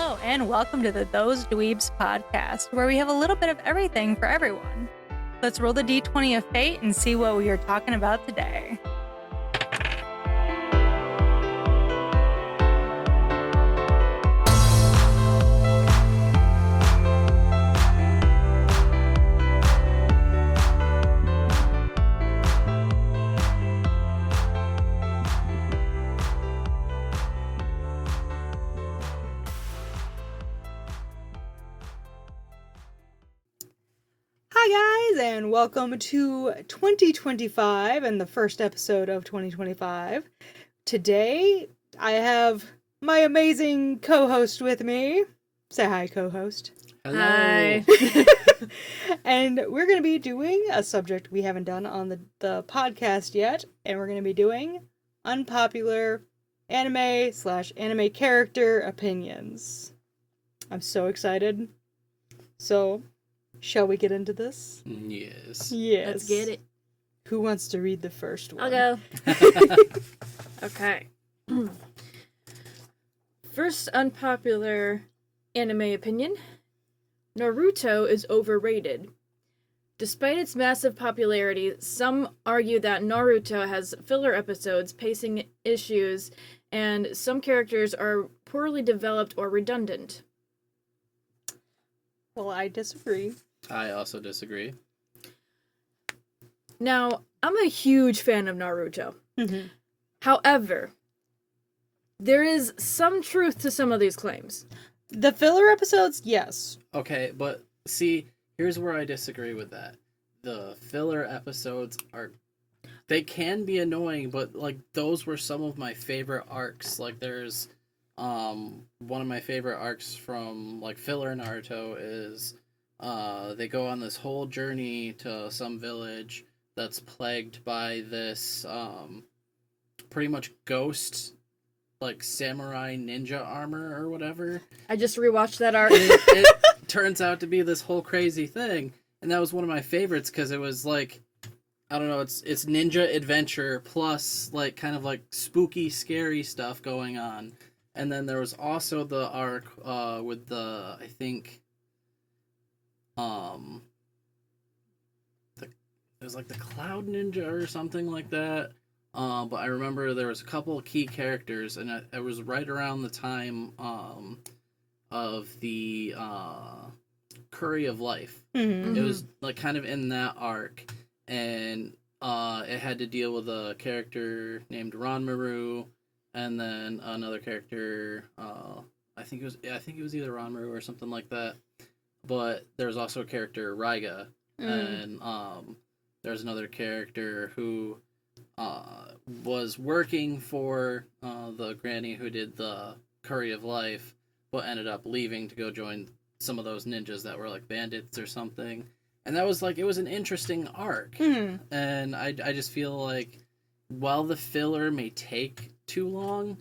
Hello, and welcome to the Those Dweebs podcast, where we have a little bit of everything for everyone. Let's roll the d20 of fate and see what we are talking about today. Hi guys, and welcome to 2025 and the first episode of 2025. Today, I have my amazing co-host with me. Say hi, co-host. Hello. Hi. And we're going to be doing a subject we haven't done on the podcast yet, and we're going to be doing unpopular anime/anime character opinions. I'm so excited. So, shall we get into this? Yes. Yes. Let's get it. Who wants to read the first one? I'll go. Okay. First unpopular anime opinion. Naruto is overrated. Despite its massive popularity, some argue that Naruto has filler episodes, pacing issues, and some characters are poorly developed or redundant. Well, I disagree. I also disagree. Now, I'm a huge fan of Naruto. Mm-hmm. However, there is some truth to some of these claims. The filler episodes, yes. Okay, but see, here's where I disagree with that. The filler episodes they can be annoying, but like those were some of my favorite arcs. Like there's one of my favorite arcs from like filler Naruto is they go on this whole journey to some village that's plagued by this pretty much ghost like samurai ninja armor or whatever. I just rewatched that arc. It turns out to be this whole crazy thing, and that was one of my favorites because it was like, I don't know, it's ninja adventure plus like kind of like spooky scary stuff going on. And then there was also the arc with the, I think it was like the Cloud Ninja or something like that. But I remember there was a couple of key characters, and it was right around the time of the Curry of Life. Mm-hmm. It was like kind of in that arc, and it had to deal with a character named Ranmaru, and then another character. I think it was either Ranmaru or something like that. But there's also a character Raiga, and there's another character who was working for the granny who did the Curry of Life, but ended up leaving to go join some of those ninjas that were like bandits or something. And that was like, it was an interesting arc. Mm-hmm. And I just feel like while the filler may take too long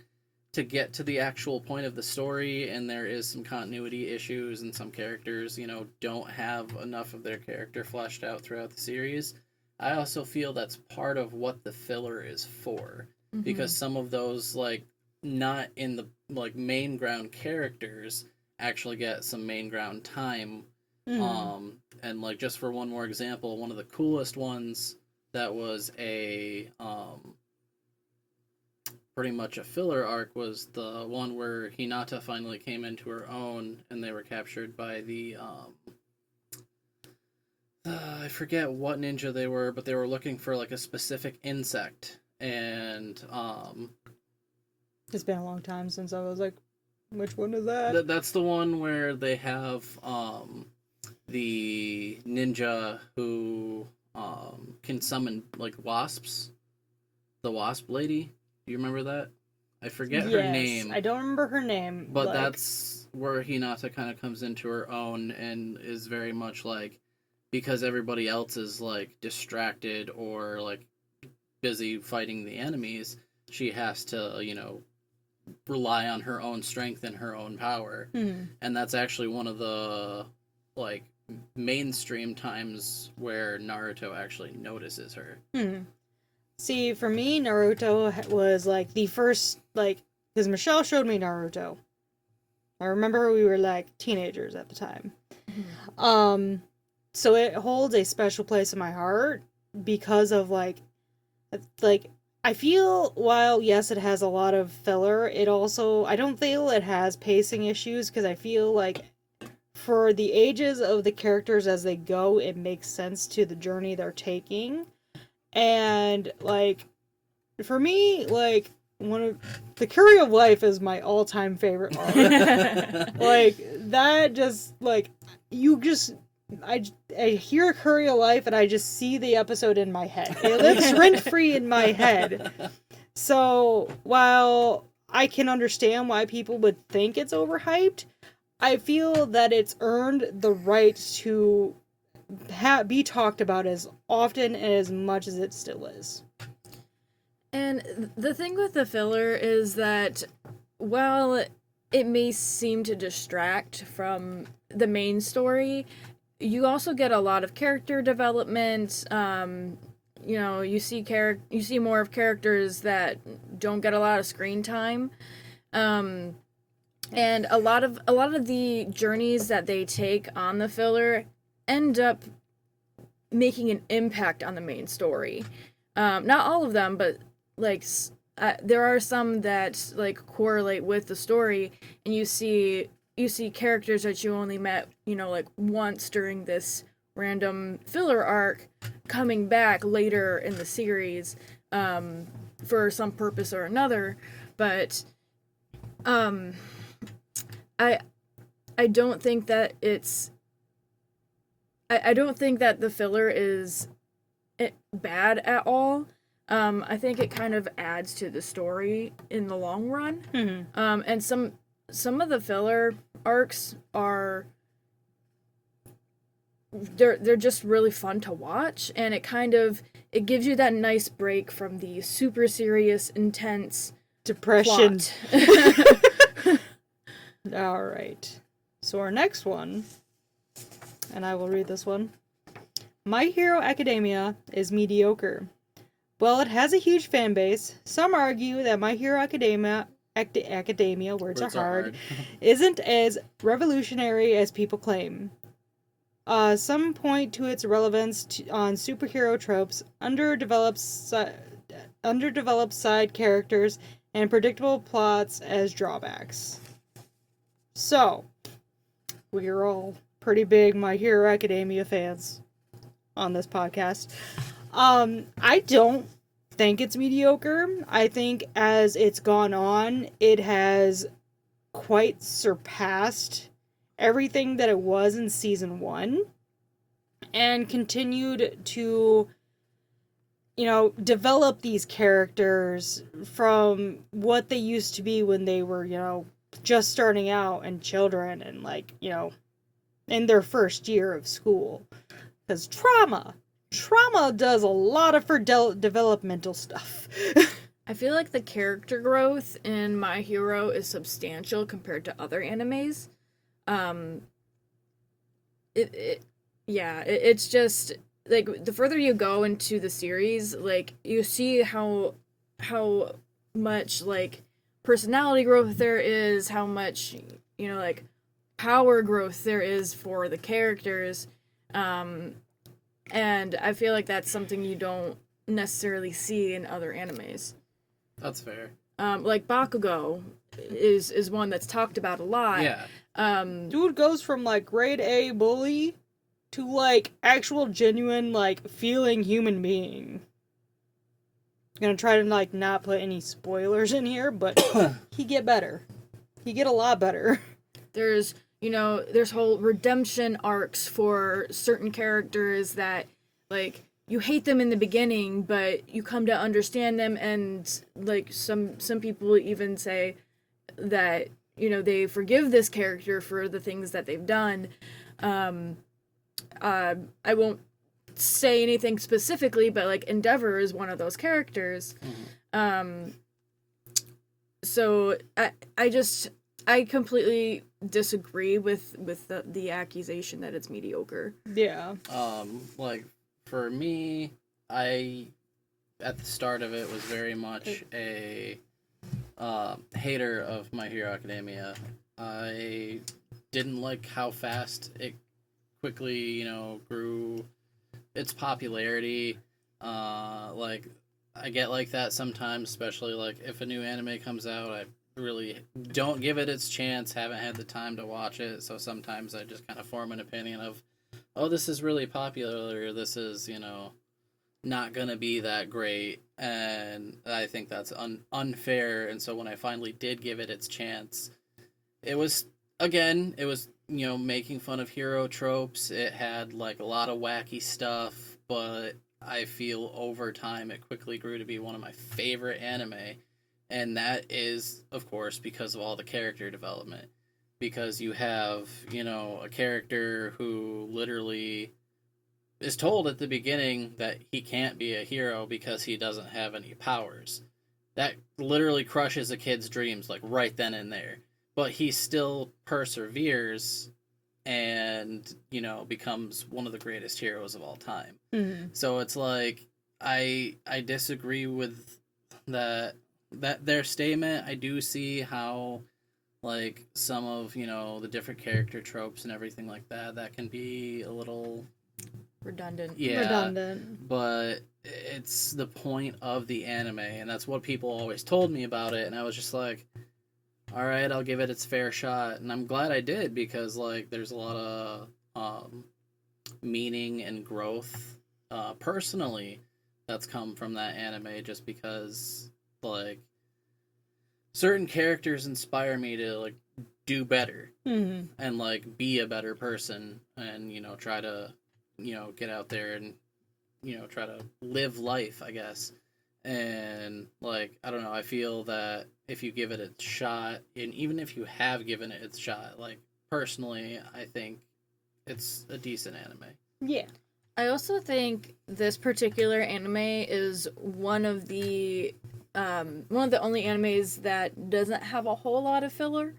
to get to the actual point of the story, and there is some continuity issues and some characters, don't have enough of their character fleshed out throughout the series, I also feel that's part of what the filler is for. Mm-hmm. Because some of those, like, not in the, like, main ground characters actually get some main ground time. Mm-hmm. And, like, just for one more example, one of the coolest ones that was a, pretty much a filler arc was the one where Hinata finally came into her own, and they were captured by the, I forget what ninja they were, but they were looking for like a specific insect, and It's been a long time since I was like, which one is that? That's the one where they have the ninja who can summon like wasps. The wasp lady. Do you remember that? I forget her name. I don't remember her name. But that's where Hinata kind of comes into her own and is very much like, because everybody else is like distracted or like busy fighting the enemies, she has to, rely on her own strength and her own power. Mm-hmm. And that's actually one of the like mainstream times where Naruto actually notices her. Mm-hmm. See, for me, Naruto was like the first, like, because Michelle showed me Naruto. I remember we were like teenagers at the time. Mhm. So it holds a special place in my heart because of like I feel while yes it has a lot of filler, it also I don't feel it has pacing issues because I feel like for the ages of the characters as they go, it makes sense to the journey they're taking. And like for me, like one of the Curry of Life is my all-time favorite arc. Like that just like you just I hear Curry of Life and I just see the episode in my head. It lives rent free in my head. So while I can understand why people would think it's overhyped, I feel that it's earned the right to be talked about as often and as much as it still is. And the thing with the filler is that while it may seem to distract from the main story, you also get a lot of character development. You see more of characters that don't get a lot of screen time. And a lot of the journeys that they take on the filler end up making an impact on the main story. Not all of them, but like there are some that like correlate with the story, and you see characters that you only met like once during this random filler arc coming back later in the series for some purpose or another. But I don't think that I don't think that the filler is bad at all. I think it kind of adds to the story in the long run. Mm-hmm. And some of the filler arcs are they're just really fun to watch, and it gives you that nice break from the super serious, intense Depression. plot. All right. So our next one, and I will read this one. My Hero Academia is mediocre. While it has a huge fan base, some argue that My Hero Academia, words are hard, isn't as revolutionary as people claim. Some point to its relevance on superhero tropes, underdeveloped side characters, and predictable plots as drawbacks. So, we are all pretty big My Hero Academia fans on this podcast. I don't think it's mediocre. I think as it's gone on, it has quite surpassed everything that it was in season 1 and continued to develop these characters from what they used to be when they were, just starting out and children and in their first year of school. Because trauma does a lot of for developmental stuff. I feel like the character growth in My Hero is substantial compared to other animes. It's just like the further you go into the series, like you see how much like personality growth there is, how much like power growth there is for the characters. And I feel like that's something you don't necessarily see in other animes. That's fair. Like Bakugo is one that's talked about a lot. Yeah. Dude goes from like grade A bully to like actual genuine like feeling human being. I'm gonna try to like not put any spoilers in here, but he get better. He get a lot better. There's whole redemption arcs for certain characters that like you hate them in the beginning, but you come to understand them, and like some people even say that they forgive this character for the things that they've done. I won't say anything specifically, but like Endeavor is one of those characters. Mm-hmm. So I completely disagree with the accusation that it's mediocre. Yeah. Like for me, I at the start of it was very much a hater of My Hero Academia, I didn't like how fast it quickly, grew its popularity. Like I get like that sometimes, especially like if a new anime comes out, I really don't give it its chance, haven't had the time to watch it, so sometimes I just kind of form an opinion of, oh, this is really popular, or this is, not gonna be that great, and I think that's unfair. And so when I finally did give it its chance, it was making fun of hero tropes. It had like a lot of wacky stuff, but I feel over time it quickly grew to be one of my favorite anime, and that is of course because of all the character development. Because you have, a character who literally is told at the beginning that he can't be a hero because he doesn't have any powers. That literally crushes a kid's dreams, like right then and there. But he still perseveres and, becomes one of the greatest heroes of all time. Mm-hmm. So it's like I disagree with that their statement. I do see how like some of, the different character tropes and everything like that can be a little redundant. Yeah, redundant. but it's the point of the anime, and that's what people always told me about it. And I was just like, all right, I'll give it its fair shot, and I'm glad I did, because like there's a lot of meaning and growth personally that's come from that anime, just because like certain characters inspire me to like do better and like be a better person, and try to get out there and try to live life, I guess. And like I don't know, I feel that if you give it a shot, and even if you have given it its shot, like personally I think it's a decent anime. Yeah. I also think this particular anime is one of the only animes that doesn't have a whole lot of filler.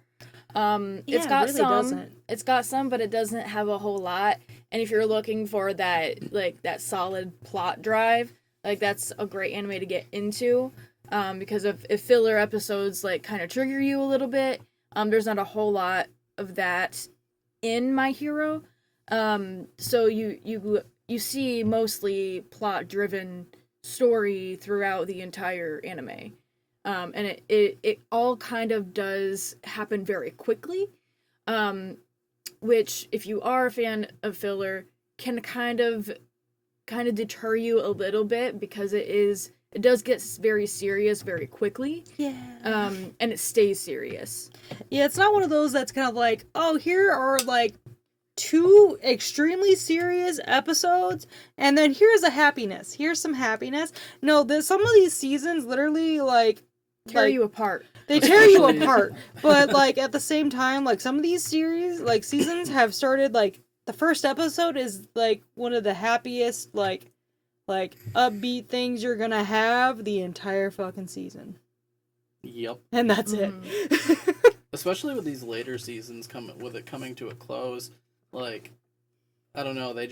It's got really some. doesn't. It's got some, but it doesn't have a whole lot. And if you're looking for that, like that solid plot drive, like that's a great anime to get into. Because if filler episodes like kind of trigger you a little bit, there's not a whole lot of that in My Hero. So you see mostly plot driven story throughout the entire anime. And it all kind of does happen very quickly, which if you are a fan of filler can kind of deter you a little bit, because it does get very serious very quickly. Yeah. And it stays serious. Yeah, it's not one of those that's kind of like, oh, here are like 2 extremely serious episodes, and then here's some happiness. No, some of these seasons literally like Tear you apart. They tear you apart. But like at the same time, like some of these seasons have started like the first episode is like one of the happiest like upbeat things you're gonna have the entire fucking season. Yep. And that's it. Especially with these later seasons coming to a close. Like, I don't know, they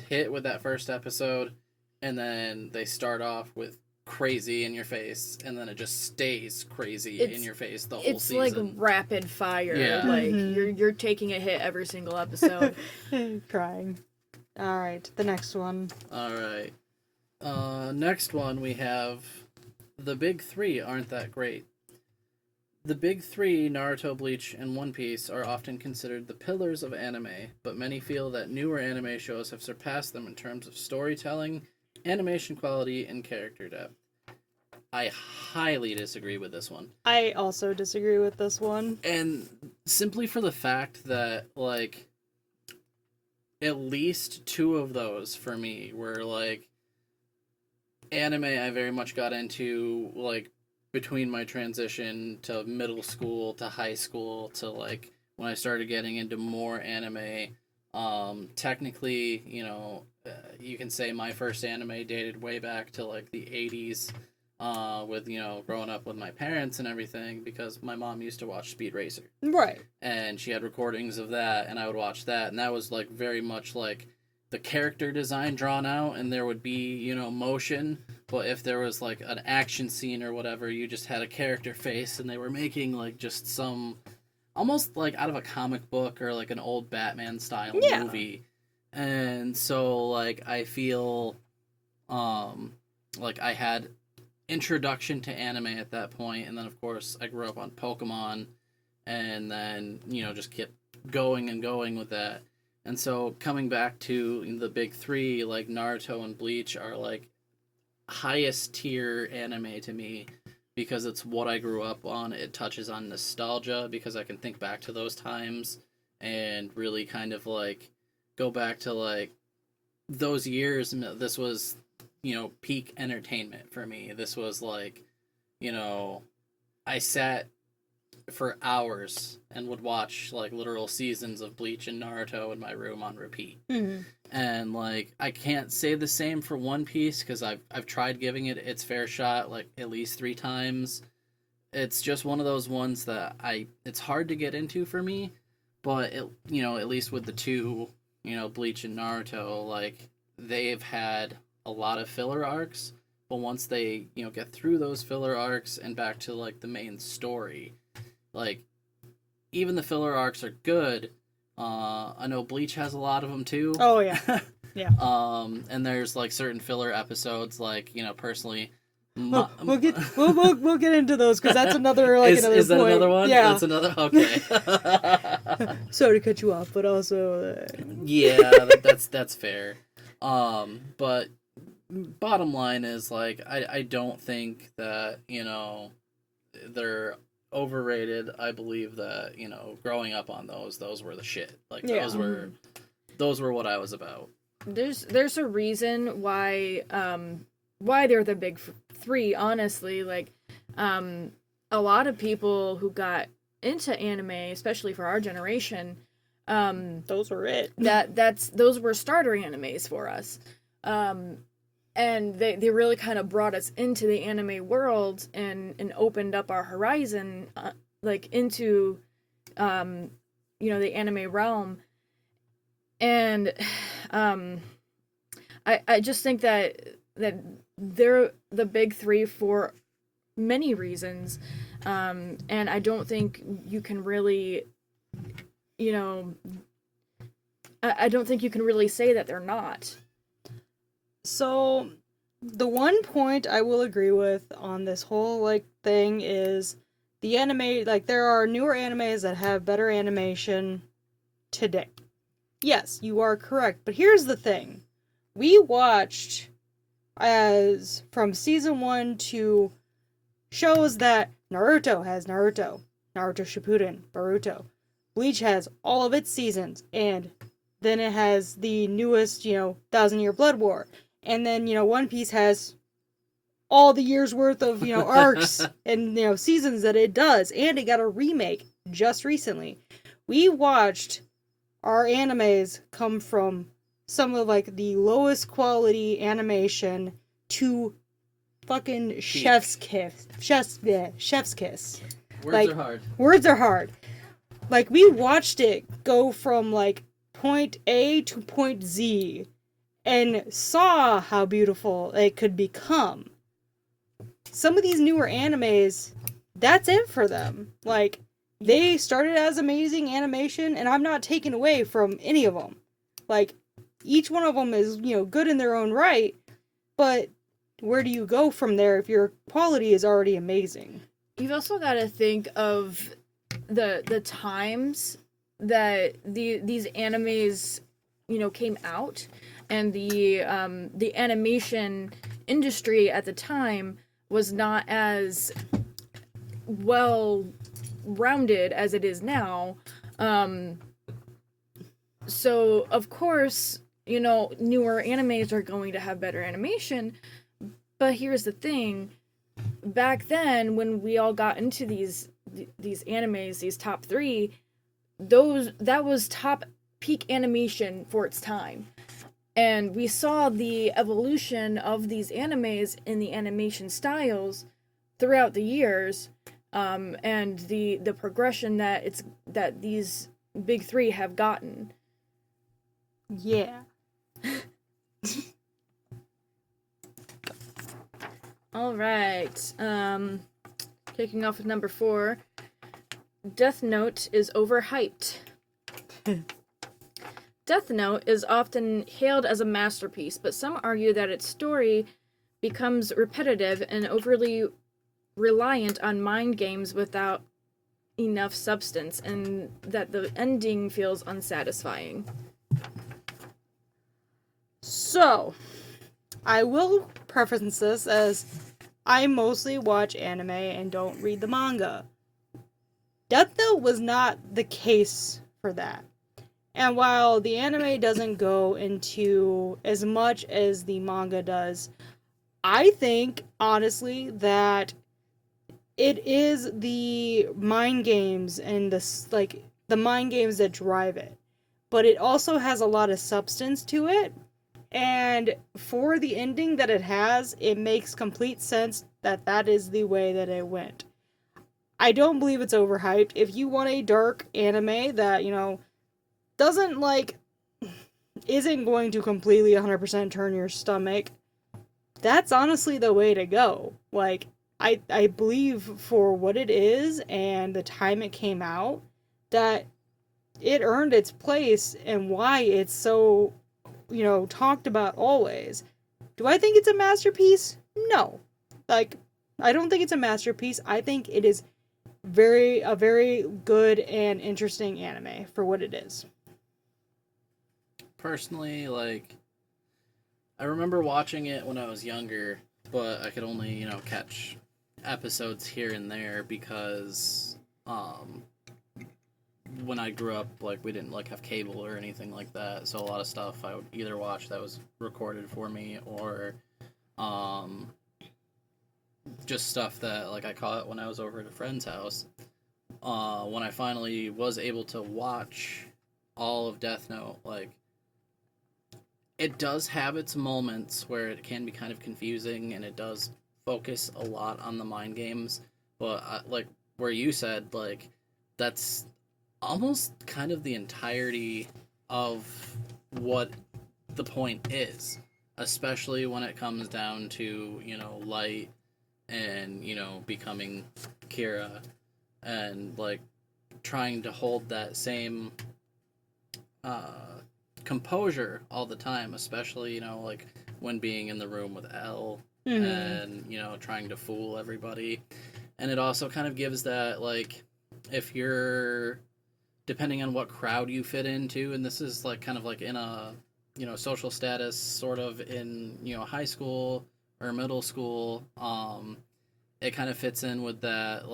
hit with that first episode, and then they start off with crazy in your face, and then it just stays crazy in your face the whole season. It's like rapid fire. Yeah. Like you're taking a hit every single episode. Crying. All right, the next one. All right. Next one we have the big 3 aren't that great. The big 3, Naruto, Bleach, and One Piece, are often considered the pillars of anime, but many feel that newer anime shows have surpassed them in terms of storytelling, animation quality, and character depth. I highly disagree with this one. I also disagree with this one. And simply for the fact that, like, at least 2 of those for me were, like, anime I very much got into, like, between my transition to middle school to high school to, like, when I started getting into more anime. Technically, you can say my first anime dated way back to, like, the 80s, with, growing up with my parents and everything, because my mom used to watch Speed Racer. Right. And she had recordings of that, and I would watch that, and that was, like, very much, like, the character design drawn out and there would be, you know, motion, but if there was like an action scene or whatever, you just had a character face and they were making like just some almost like out of a comic book or like an old Batman style movie. And so like I feel like I had introduction to anime at that point, and then of course I grew up on Pokemon, and then, you know, just kept going and going with that. And so coming back to the big three, like Naruto and Bleach are like highest tier anime to me because it's what I grew up on. It touches on nostalgia because I can think back to those times and really kind of like go back to like those years. This was, you know, peak entertainment for me. This was like, you know, I sat for hours and would watch like literal seasons of Bleach and Naruto in my room on repeat. Mm-hmm. And like I can't say the same for One Piece because I've tried giving it its fair shot like at least 3 times. It's just one of those ones that it's hard to get into for me, but it, you know, at least with the two, you know, Bleach and Naruto, like they've had a lot of filler arcs, but once they, you know, get through those filler arcs and back to like the main story, like even the filler arcs are good. I know Bleach has a lot of them too. Oh yeah, yeah. And there's like certain filler episodes, like, you know, personally, we'll get into those because that's another like another is that point. another one? Yeah, that's another. Okay. Sorry to cut you off, but also Yeah, that's fair. But bottom line is like I don't think that, you know, they're overrated. I believe that, you know, growing up on those were the shit. Like those were what I was about. There's a reason why they're the big three, honestly. Like a lot of people who got into anime, especially for our generation, those were it. Those were starter animes for us. And they really kind of brought us into the anime world and opened up our horizon, like into, you know, the anime realm. And I just think that they're the big three for many reasons. And I don't think you can really, you know, I don't think you can really say that they're not. So, the one point I will agree with on this whole, like, thing is the anime, like, there are newer animes that have better animation today. Yes, you are correct, but here's the thing. We watched, as from season 1 to shows that Naruto has Naruto Shippuden, Boruto. Bleach has all of its seasons, and then it has the newest, you know, 1,000-Year Blood War. And then, you know, One Piece has all the years worth of, you know, arcs and, you know, seasons that it does. And it got a remake just recently. We watched our animes come from some of, like, the lowest quality animation to fucking chef's kiss. Chef's kiss. Words are hard. Words are hard. Like, we watched it go from, like, point A to point Z and saw how beautiful it could become. Some of these newer animes, that's it for them. Like, they started as amazing animation, and I'm not taking away from any of them. Like, each one of them is, you know, good in their own right, but where do you go from there if your quality is already amazing? You've also got to think of the times that these animes, you know, came out, and the animation industry at the time was not as well rounded as it is now. So of course, you know, newer animes are going to have better animation, but here's the thing. Back then, when we all got into these animes, these top 3, that was top peak animation for its time. And we saw the evolution of these animes in the animation styles throughout the years, and the progression that these big 3 have gotten. Yeah. All right. Kicking off with number 4. Death Note is overhyped. Death Note is often hailed as a masterpiece, but some argue that its story becomes repetitive and overly reliant on mind games without enough substance, and that the ending feels unsatisfying. So, I will preface this as I mostly watch anime and don't read the manga. Death Note was not the case for that. And while the anime doesn't go into as much as the manga does, I think, honestly, that it is the mind games and the mind games that drive it. But it also has a lot of substance to it. And for the ending that it has, it makes complete sense that that is the way that it went. I don't believe it's overhyped. If you want a dark anime that, doesn't isn't going to completely 100% turn your stomach, that's honestly the way to go. I believe for what it is and the time it came out, that it earned its place and why it's so, talked about always. Do I think it's a masterpiece? No. I don't think it's a masterpiece. I think it is a very good and interesting anime for what it is. Personally, I remember watching it when I was younger, but I could only, catch episodes here and there because when I grew up, we didn't have cable or anything like that, so a lot of stuff I would either watch that was recorded for me or just stuff that I caught when I was over at a friend's house. When I finally was able to watch all of Death Note, it does have its moments where it can be kind of confusing, and it does focus a lot on the mind games. But where you said, that's almost kind of the entirety of what the point is, especially when it comes down to Light and becoming Kira and trying to hold that same composure all the time, especially when being in the room with L and trying to fool everybody. And it also kind of gives that if you're depending on what crowd you fit into, and this is kind of in a social status sort of in high school or middle school, it kind of fits in with that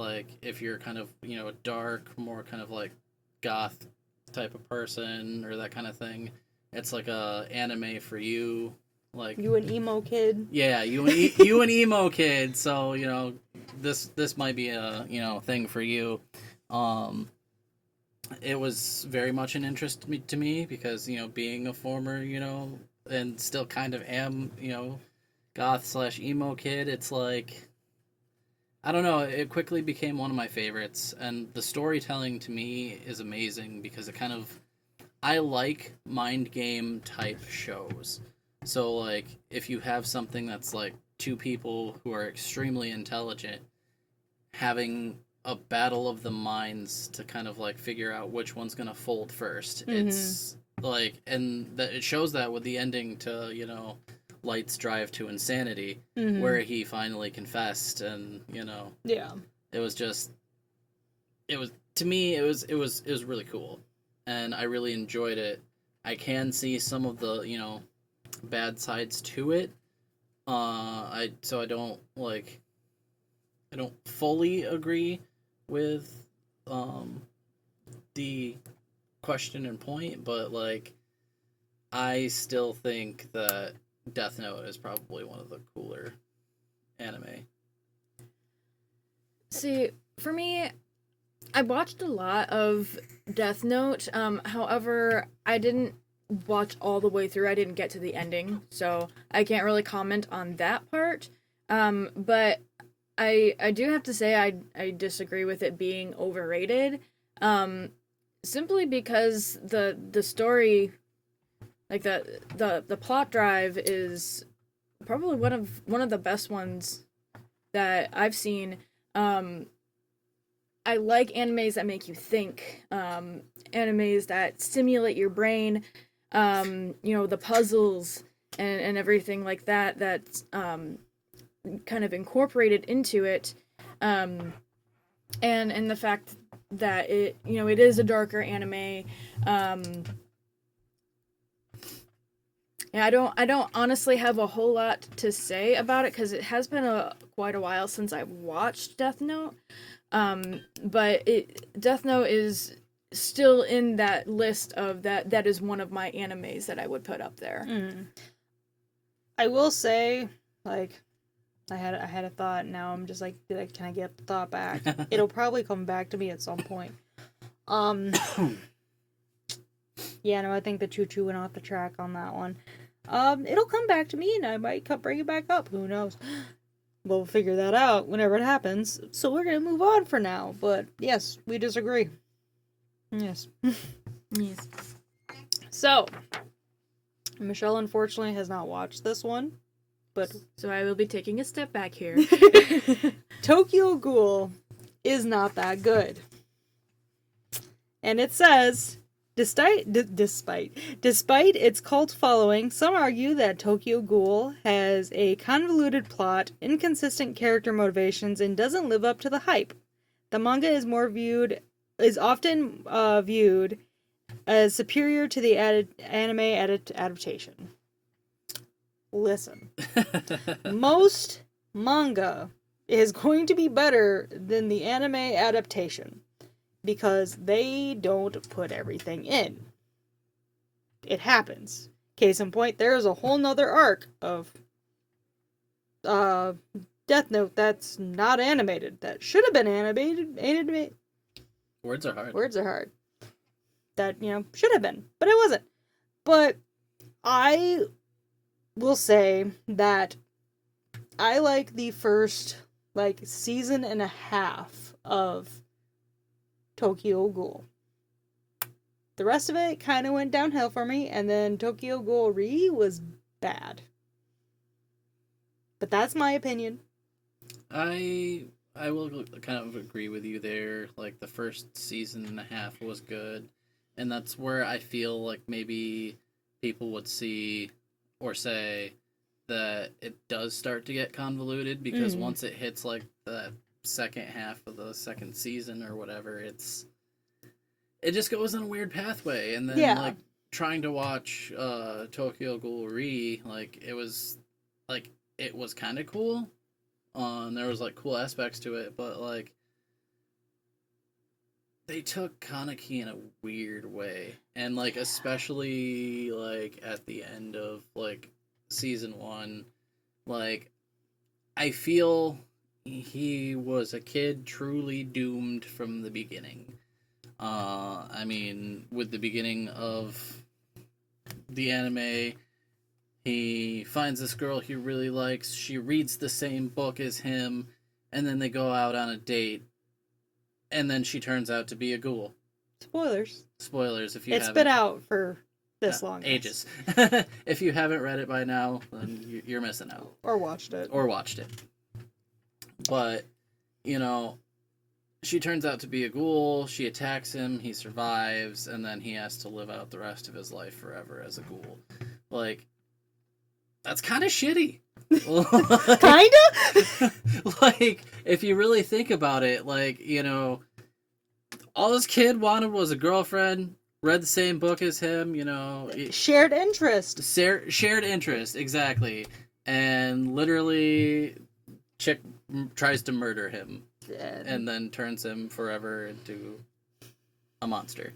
if you're kind of a dark, more kind of goth type of person or that kind of thing, it's a anime for you. You an emo kid. Yeah, you an emo kid, so this might be a thing for you. It was very much an interest to me because being a former and still kind of am goth / emo kid, it's I don't know, it quickly became one of my favorites, and the storytelling to me is amazing because I like mind game type shows. So if you have something that's two people who are extremely intelligent having a battle of the minds to kind of figure out which one's gonna fold first. Mm-hmm. It's and that it shows that with the ending to Light's drive to insanity, mm-hmm. where he finally confessed, and yeah, it was to me it was really cool, and I really enjoyed it. I can see some of the bad sides to it. I don't fully agree with the question and point, but I still think that Death Note is probably one of the cooler anime. See, for me, I watched a lot of Death Note. However, I didn't watch all the way through. I didn't get to the ending, so I can't really comment on that part. But I do have to say I disagree with it being overrated. Simply because the story Like the plot drive is probably one of the best ones that I've seen. I like animes that make you think, animes that stimulate your brain, the puzzles and everything like that that's kind of incorporated into it, and the fact that it is a darker anime. Yeah, I don't honestly have a whole lot to say about it because it has been quite a while since I've watched Death Note. But Death Note is still in that list of that is one of my animes that I would put up there. I will say, like, I had a thought. Now I'm just like, can I get the thought back? It'll probably come back to me at some point. Yeah, no, I think the choo-choo went off the track on that one. It'll come back to me, and I might bring it back up. Who knows? We'll figure that out whenever it happens. So we're gonna move on for now. But yes, we disagree. Yes. Yes. So, Michelle unfortunately has not watched this one, but so I will be taking a step back here. Tokyo Ghoul is not that good. And it says, despite its cult following, some argue that Tokyo Ghoul has a convoluted plot, inconsistent character motivations, and doesn't live up to the hype. The manga is often viewed as superior to the anime adaptation. Listen. Most manga is going to be better than the anime adaptation because they don't put everything in. It happens. Case in point, there's a whole nother arc of Death Note that's not animated. That should have been animated. Words are hard. Words are hard. That, should have been. But it wasn't. But I will say that I like the first, season and a half of Tokyo Ghoul. The rest of it kind of went downhill for me, and then Tokyo Ghoul Re was bad. But that's my opinion. I will kind of agree with you there. Like, the first season and a half was good, and that's where I feel like maybe people would see or say that it does start to get convoluted, because once it hits, like, the second half of the second season or whatever, it just goes on a weird pathway, and then, trying to watch Tokyo Ghoul Re, it was kind of cool. There was, cool aspects to it, but, they took Kaneki in a weird way. And, especially, at the end of, season 1, I feel he was a kid truly doomed from the beginning. I mean, with the beginning of the anime, he finds this girl he really likes, she reads the same book as him, and then they go out on a date, and then she turns out to be a ghoul. Spoilers if you haven't. It's been out for this long. Ages. If you haven't read it by now, then you're missing out. Or watched it. But, she turns out to be a ghoul, she attacks him, he survives, and then he has to live out the rest of his life forever as a ghoul. That's kind of shitty. Kinda? If you really think about it, all this kid wanted was a girlfriend, read the same book as him, Shared interest. Shared interest, exactly. And literally, chick tries to murder him. And then turns him forever into a monster.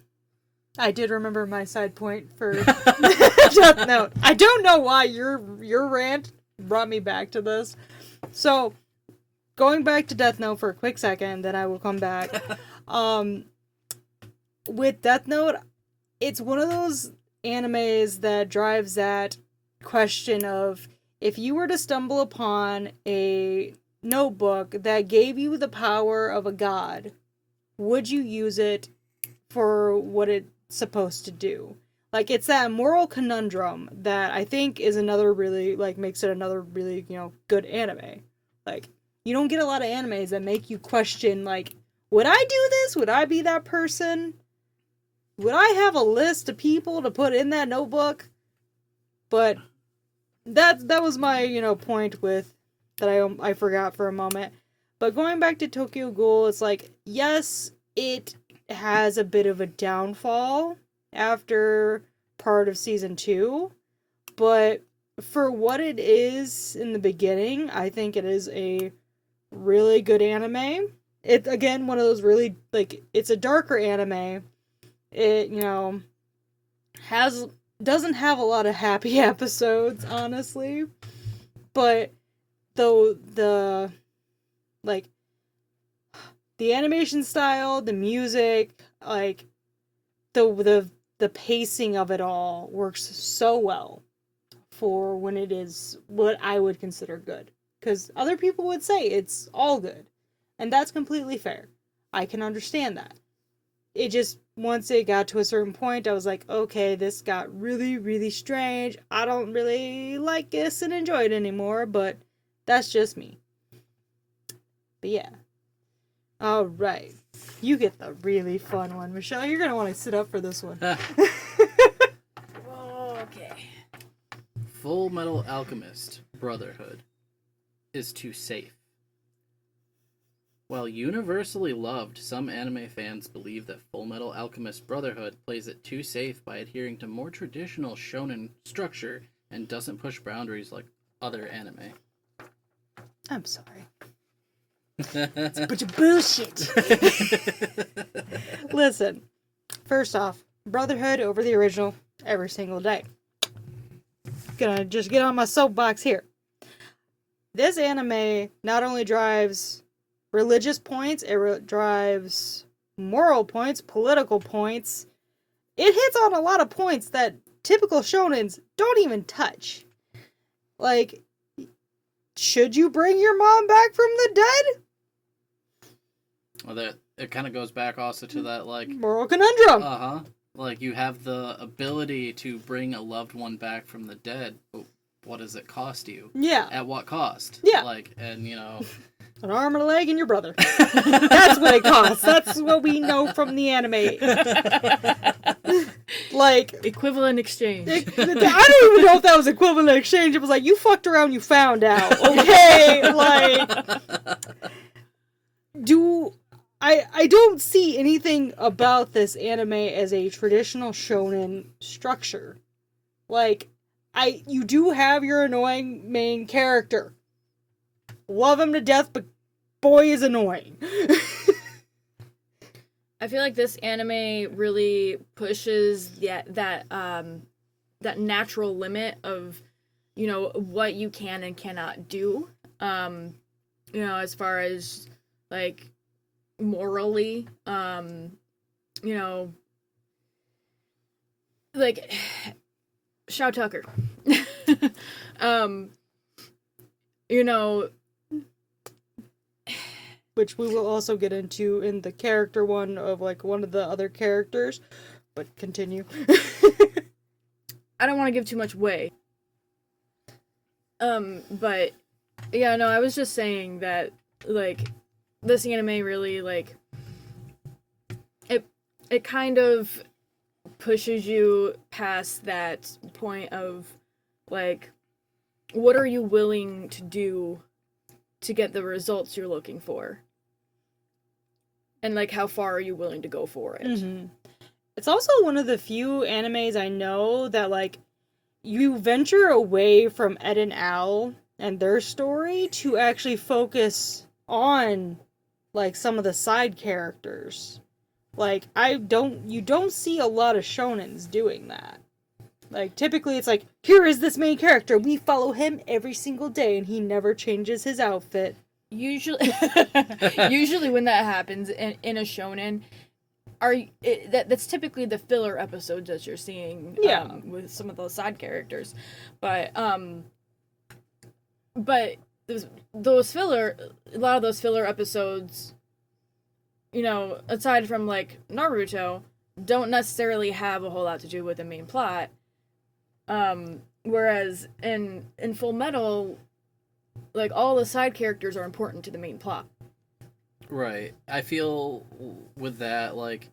I did remember my side point for Death Note. I don't know why your rant brought me back to this. So, going back to Death Note for a quick second, then I will come back. With Death Note, it's one of those animes that drives that question of, if you were to stumble upon a notebook that gave you the power of a god, would you use it for what it's supposed to do? Like, it's that moral conundrum that I think is another really, like, makes it another really, good anime. Like, you don't get a lot of animes that make you question, like, would I do this? Would I be that person? Would I have a list of people to put in that notebook? But that was my, point with, that I forgot for a moment. But going back to Tokyo Ghoul, it's like, yes, it has a bit of a downfall after part of season 2, but for what it is in the beginning, I think it is a really good anime. It, again, one of those really, like, it's a darker anime. It, doesn't have a lot of happy episodes, honestly, but though the animation style, the music, like, the pacing of it all works so well for when it is what I would consider good. Because other people would say it's all good. And that's completely fair. I can understand that. It just, once it got to a certain point, I was like, okay, this got really, really strange. I don't really like this and enjoy it anymore, but that's just me. But yeah. Alright. You get the really fun one, Michelle. You're gonna want to sit up for this one. Okay. Full Metal Alchemist Brotherhood is too safe. While universally loved, some anime fans believe that Full Metal Alchemist Brotherhood plays it too safe by adhering to more traditional shonen structure and doesn't push boundaries like other anime. I'm sorry. It's a bunch of bullshit. Listen, first off, Brotherhood over the original every single day. Gonna just get on my soapbox here. This anime not only drives religious points, it drives moral points, political points. It hits on a lot of points that typical shonens don't even touch. Like, should you bring your mom back from the dead? Well, that it kind of goes back also to that, like, moral conundrum. Like, you have the ability to bring a loved one back from the dead, but what does it cost you? Yeah. At what cost? Yeah. Like, and an arm and a leg and your brother. That's what it costs. That's what we know from the anime. Like, equivalent exchange. I don't even know if that was equivalent exchange. It was like, you fucked around, you found out. Okay, like, I don't see anything about this anime as a traditional shonen structure. Like, you do have your annoying main character. Love him to death, but boy is annoying. I feel like this anime really pushes that natural limit of, what you can and cannot do. As far as, like, morally, like, Shao Tucker. Which we will also get into in the character one of, like, one of the other characters. But continue. I don't want to give too much away. But, yeah, no, I was just saying that, like, this anime really, like, it kind of pushes you past that point of, like, what are you willing to do to get the results you're looking for? And, like, how far are you willing to go for it? Mm-hmm. It's also one of the few animes I know that, like, you venture away from Ed and Al and their story to actually focus on, like, some of the side characters. Like, you don't see a lot of shonens doing that. Like, typically it's like, here is this main character, we follow him every single day, and he never changes his outfit. Usually when that happens in a shonen, that's typically the filler episodes that you're seeing, with some of those side characters. But those filler, a lot of those filler episodes, aside from, like, Naruto, don't necessarily have a whole lot to do with the main plot. Whereas in Full Metal, like, all the side characters are important to the main plot. Right. I feel with that, like,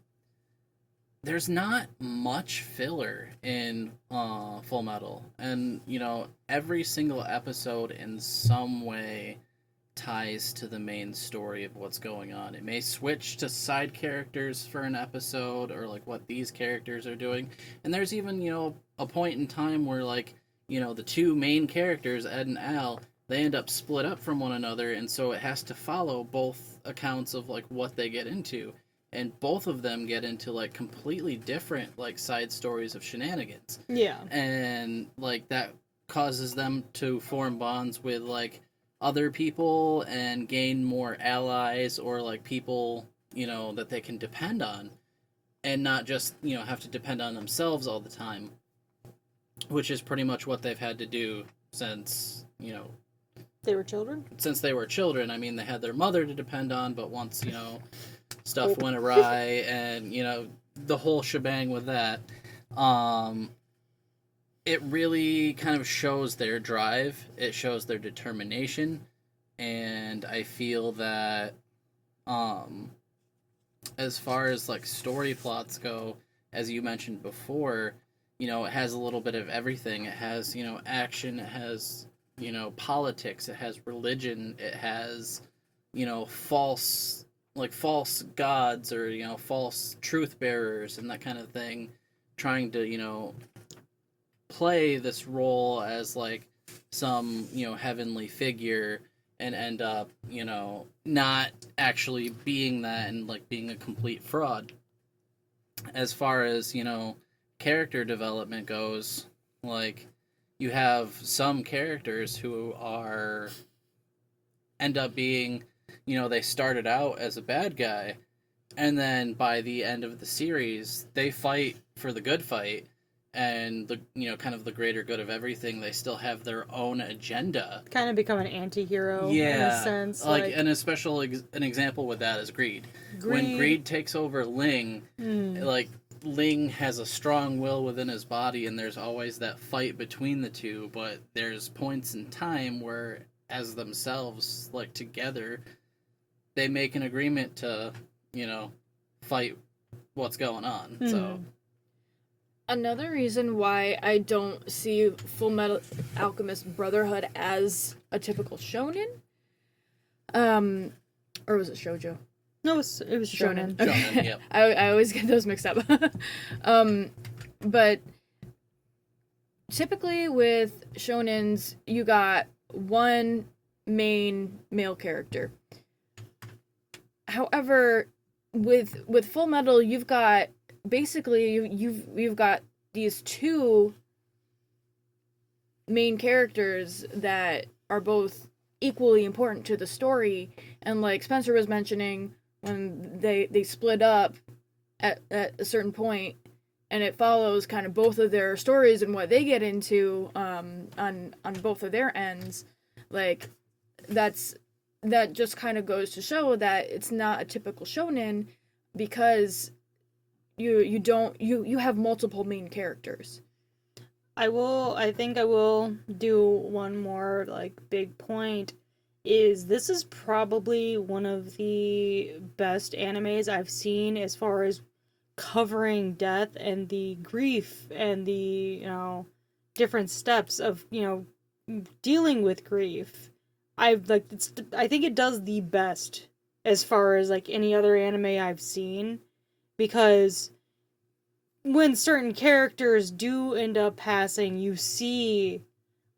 there's not much filler in Full Metal. And, you know, every single episode in some way ties to the main story of what's going on. It may switch to side characters for an episode, or like what these characters are doing. And there's even, you know, a point in time where, like, you know, the two main characters, Ed and Al, they end up split up from one another, and so it has to follow both accounts of like what they get into. And both of them get into like completely different like side stories of shenanigans. Yeah. And like that causes them to form bonds with like other people and gain more allies, or like people, you know, that they can depend on, and not just, you know, have to depend on themselves all the time, which is pretty much what they've had to do since, you know, They were children? since they were children. I mean, they had their mother to depend on, but once, you know, stuff went awry and, you know, the whole shebang with that, it really kind of shows their drive. It shows their determination. And I feel that, as far as like story plots go, as you mentioned before, you know, it has a little bit of everything. It has, you know, action. It has, you know, politics. It has religion. It has, you know, false gods, or, you know, false truth bearers and that kind of thing, trying to, you know, play this role as like some, you know, heavenly figure, and end up, you know, not actually being that, and like being a complete fraud. As far as, you know, character development goes, like, you have some characters who end up being, you know, they started out as a bad guy, and then by the end of the series, they fight for the good fight, and the, you know, kind of the greater good of everything. They still have their own agenda. Kind of become an anti-hero, in a sense. Like an example with that is Greed. When Greed takes over Ling, like, Ling has a strong will within his body, and there's always that fight between the two, but there's points in time where, as themselves, like, together, they make an agreement to, you know, fight what's going on. So another reason why I don't see Full Metal Alchemist Brotherhood as a typical shonen, or was it shoujo? No, it was shonen. Shonen, yep. I always get those mixed up. But typically with shonens, you got one main male character. However, with Full Metal, you've got basically you've got these two main characters that are both equally important to the story, and like Spencer was mentioning, when they split up at a certain point, and it follows kind of both of their stories and what they get into on both of their ends, like that just kind of goes to show that it's not a typical shonen, because you have multiple main characters. I think I will do one more, like, big point, is this is probably one of the best animes I've seen as far as covering death and the grief and the, you know, different steps of, you know, dealing with grief. I think it does the best as far as, like, any other anime I've seen, because when certain characters do end up passing, you see,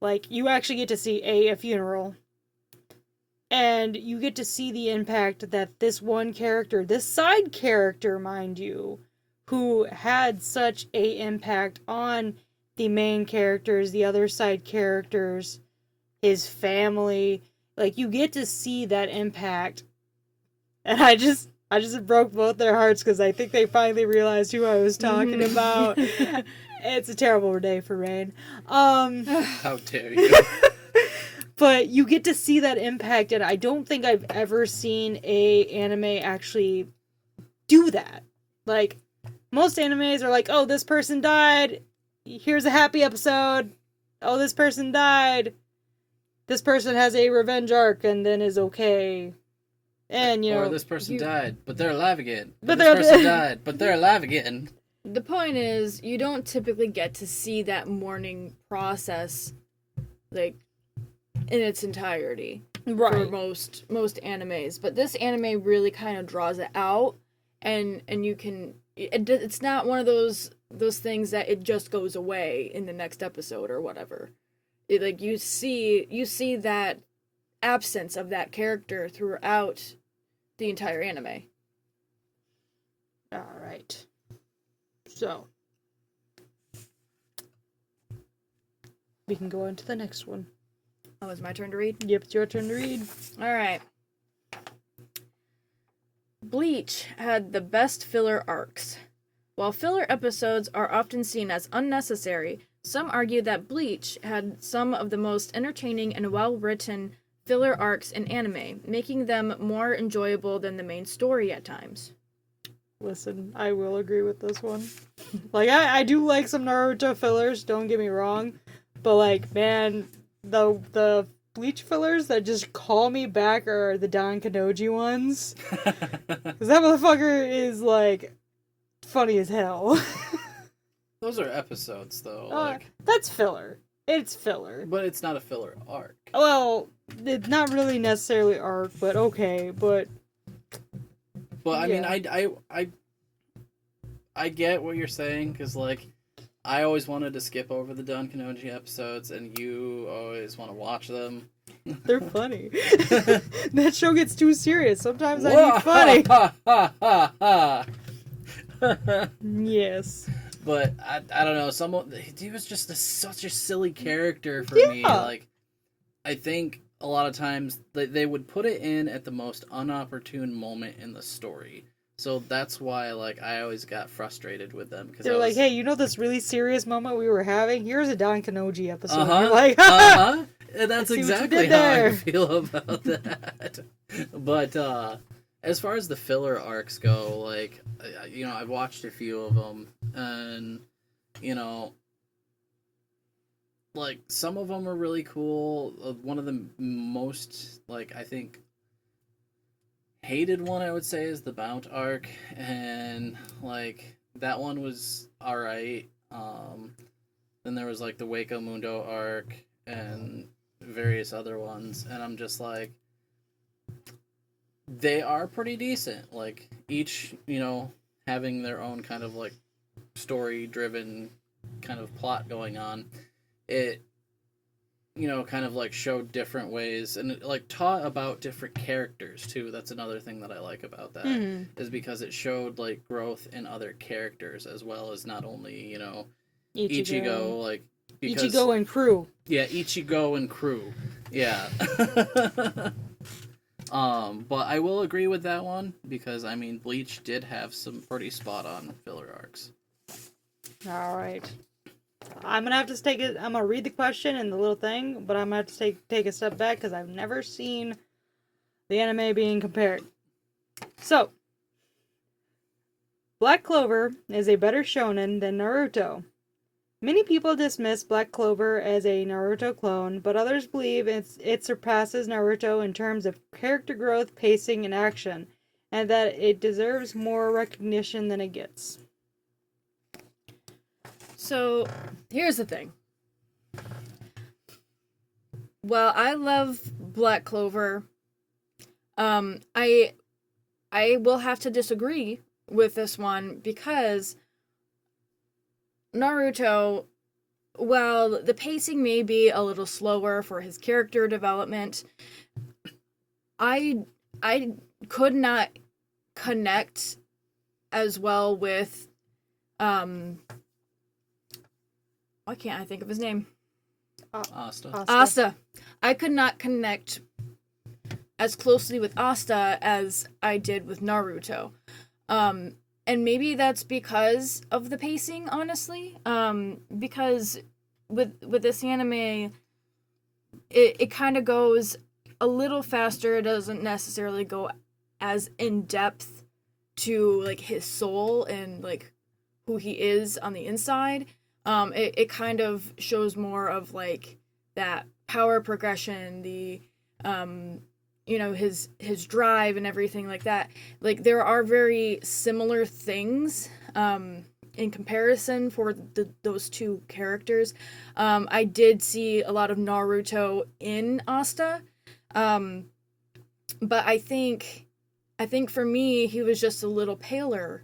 like, you actually get to see a funeral, and you get to see the impact that this one character, this side character, mind you, who had such a impact on the main characters, the other side characters, his family, like, you get to see that impact. And I just broke both their hearts, because I think they finally realized who I was talking about. It's a terrible day for Rain. How dare you? But you get to see that impact, and I don't think I've ever seen a anime actually do that. Like, most animes are like, oh, this person died, here's a happy episode. Oh, this person died, this person has a revenge arc and then is okay. And, you know... Or this person died, but they're alive again. But this person died, but they're alive again. The point is, you don't typically get to see that mourning process, like, in its entirety. Right. For most animes. But this anime really kind of draws it out, and you can... It's not one of those things that it just goes away in the next episode or whatever. It, like, you see that absence of that character throughout the entire anime. Alright. So. We can go on to the next one. Oh, it's my turn to read? Yep, it's your turn to read. Alright. Bleach had the best filler arcs. While filler episodes are often seen as unnecessary, some argue that Bleach had some of the most entertaining and well-written filler arcs in anime, making them more enjoyable than the main story at times. Listen, I will agree with this one. Like, I do like some Naruto fillers, don't get me wrong, but, like, man, the Bleach fillers that just call me back are the Don Kanoji ones. Because that motherfucker is, like, funny as hell. Those are episodes, though. That's filler. It's filler. But it's not a filler arc. Well, it's not really necessarily arc, but okay, but... But, I yeah. mean, I get what you're saying, because, like, I always wanted to skip over the Don Kanoji episodes, and you always want to watch them. They're funny. That show gets too serious. Sometimes I need funny. Yes. But I don't know. He was just such a silly character for me. Like, I think a lot of times they would put it in at the most unopportune moment in the story. So that's why, like, I always got frustrated with them. They're like, hey, you know this really serious moment we were having? Here's a Don Kanoji episode. Uh-huh. You're like, And that's exactly how I feel about that. But as far as the filler arcs go, like, you know, I've watched a few of them, and, you know, like, some of them are really cool. One of the most, like, I think, hated one, I would say, is the Mount arc, and, like, that one was alright. Then there was, like, the Waco Mundo arc, and various other ones, and I'm just like, they are pretty decent. Like, each, you know, having their own kind of, like, story-driven kind of plot going on. It, you know, kind of, like, showed different ways, and it, like, taught about different characters, too. That's another thing that I like about that, is because it showed, like, growth in other characters, as well as not only, you know, Ichigo, like, because... Ichigo and crew. Yeah, Ichigo and crew. Yeah. But I will agree with that one, because, I mean, Bleach did have some pretty spot-on filler arcs. Alright. I'm gonna have to take it. I'm gonna read the question and the little thing, but I'm gonna have to take a step back because I've never seen the anime being compared. So, Black Clover is a better shonen than Naruto. Many people dismiss Black Clover as a Naruto clone, but others believe it surpasses Naruto in terms of character growth, pacing, and action, and that it deserves more recognition than it gets. So, here's the thing. Well, I love Black Clover. I will have to disagree with this one because Naruto, while the pacing may be a little slower for his character development, I could not connect as well with why can't I think of his name? Asta. I could not connect as closely with Asta as I did with Naruto. And maybe that's because of the pacing, honestly. Because with this anime, it kind of goes a little faster. It doesn't necessarily go as in depth to, like, his soul and, like, who he is on the inside. It kind of shows more of like that power progression, the his drive and everything like that. Like there are very similar things in comparison for those two characters. I did see a lot of Naruto in Asta, but I think for me he was just a little paler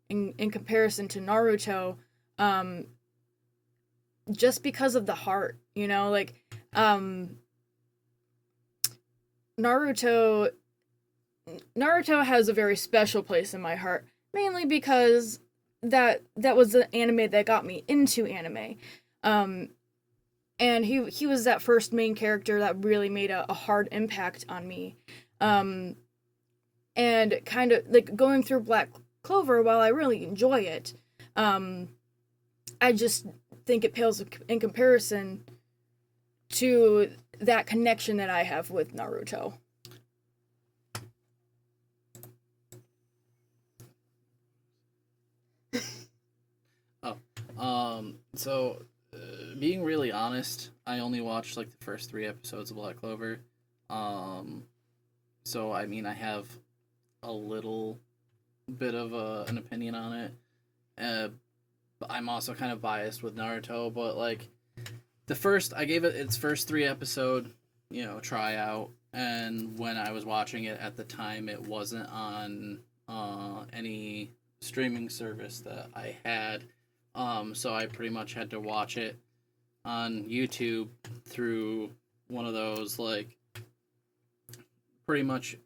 in comparison to Naruto, just because of the heart, like Naruto has a very special place in my heart, mainly because that was the anime that got me into anime. And he was that first main character that really made a hard impact on me. And kind of like going through Black Clover, while I really enjoy it, I just think it pales in comparison to that connection that I have with Naruto. Being really honest, I only watched like the first 3 episodes of Black Clover. So I mean, I have a little bit of an opinion on it. But I'm also kind of biased with Naruto, but like I gave it its first 3 episode, tryout, and when I was watching it at the time, it wasn't on any streaming service that I had. So I pretty much had to watch it on YouTube through one of those, like, it's pretty much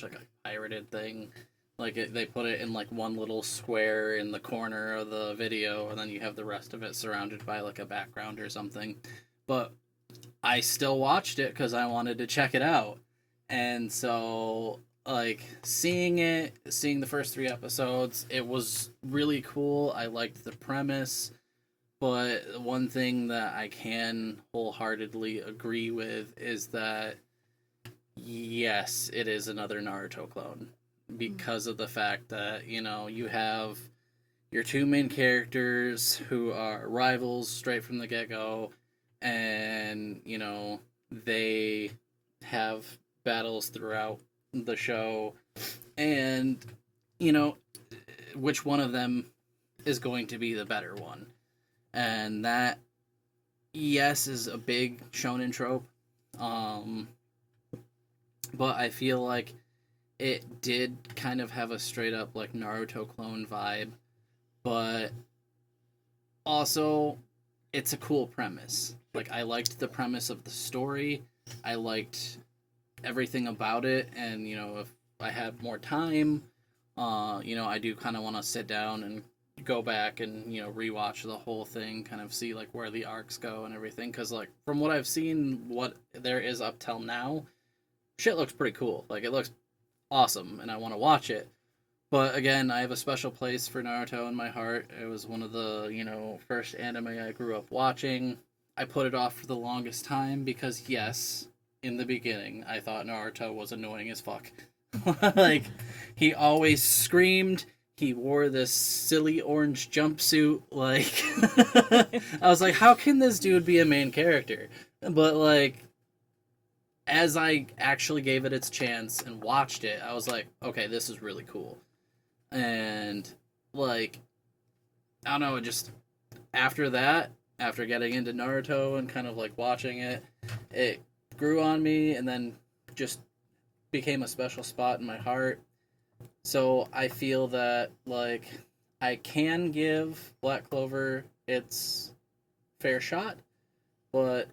like a pirated thing. Like, they put it in, like, one little square in the corner of the video, and then you have the rest of it surrounded by, like, a background or something. But I still watched it because I wanted to check it out. And so, like, seeing the first 3 episodes, it was really cool. I liked the premise. But one thing that I can wholeheartely agree with is that, yes, it is another Naruto clone. Because of the fact that, you have your 2 main characters who are rivals straight from the get-go, and, they have battles throughout the show, and, which one of them is going to be the better one. And that, yes, is a big shonen trope, but I feel like it did kind of have a straight up like Naruto clone vibe, but also it's a cool premise. Like, I liked the premise of the story. I liked everything about it, and if I had more time, I do kind of want to sit down and go back and rewatch the whole thing, kind of see like where the arcs go and everything, because like from what I've seen, what there is up till now, shit looks pretty cool. Like, it looks awesome, and I want to watch it. But again, I have a special place for Naruto in my heart. It was one of the, first anime I grew up watching. I put it off for the longest time because, yes, in the beginning, I thought Naruto was annoying as fuck. Like, he always screamed. He wore this silly orange jumpsuit. Like, I was like, how can this dude be a main character? But, like, as I actually gave it its chance and watched it, I was like, okay, this is really cool. And, like, I don't know, just after that, after getting into Naruto and kind of, like, watching it, it grew on me and then just became a special spot in my heart. So I feel that, like, I can give Black Clover its fair shot, but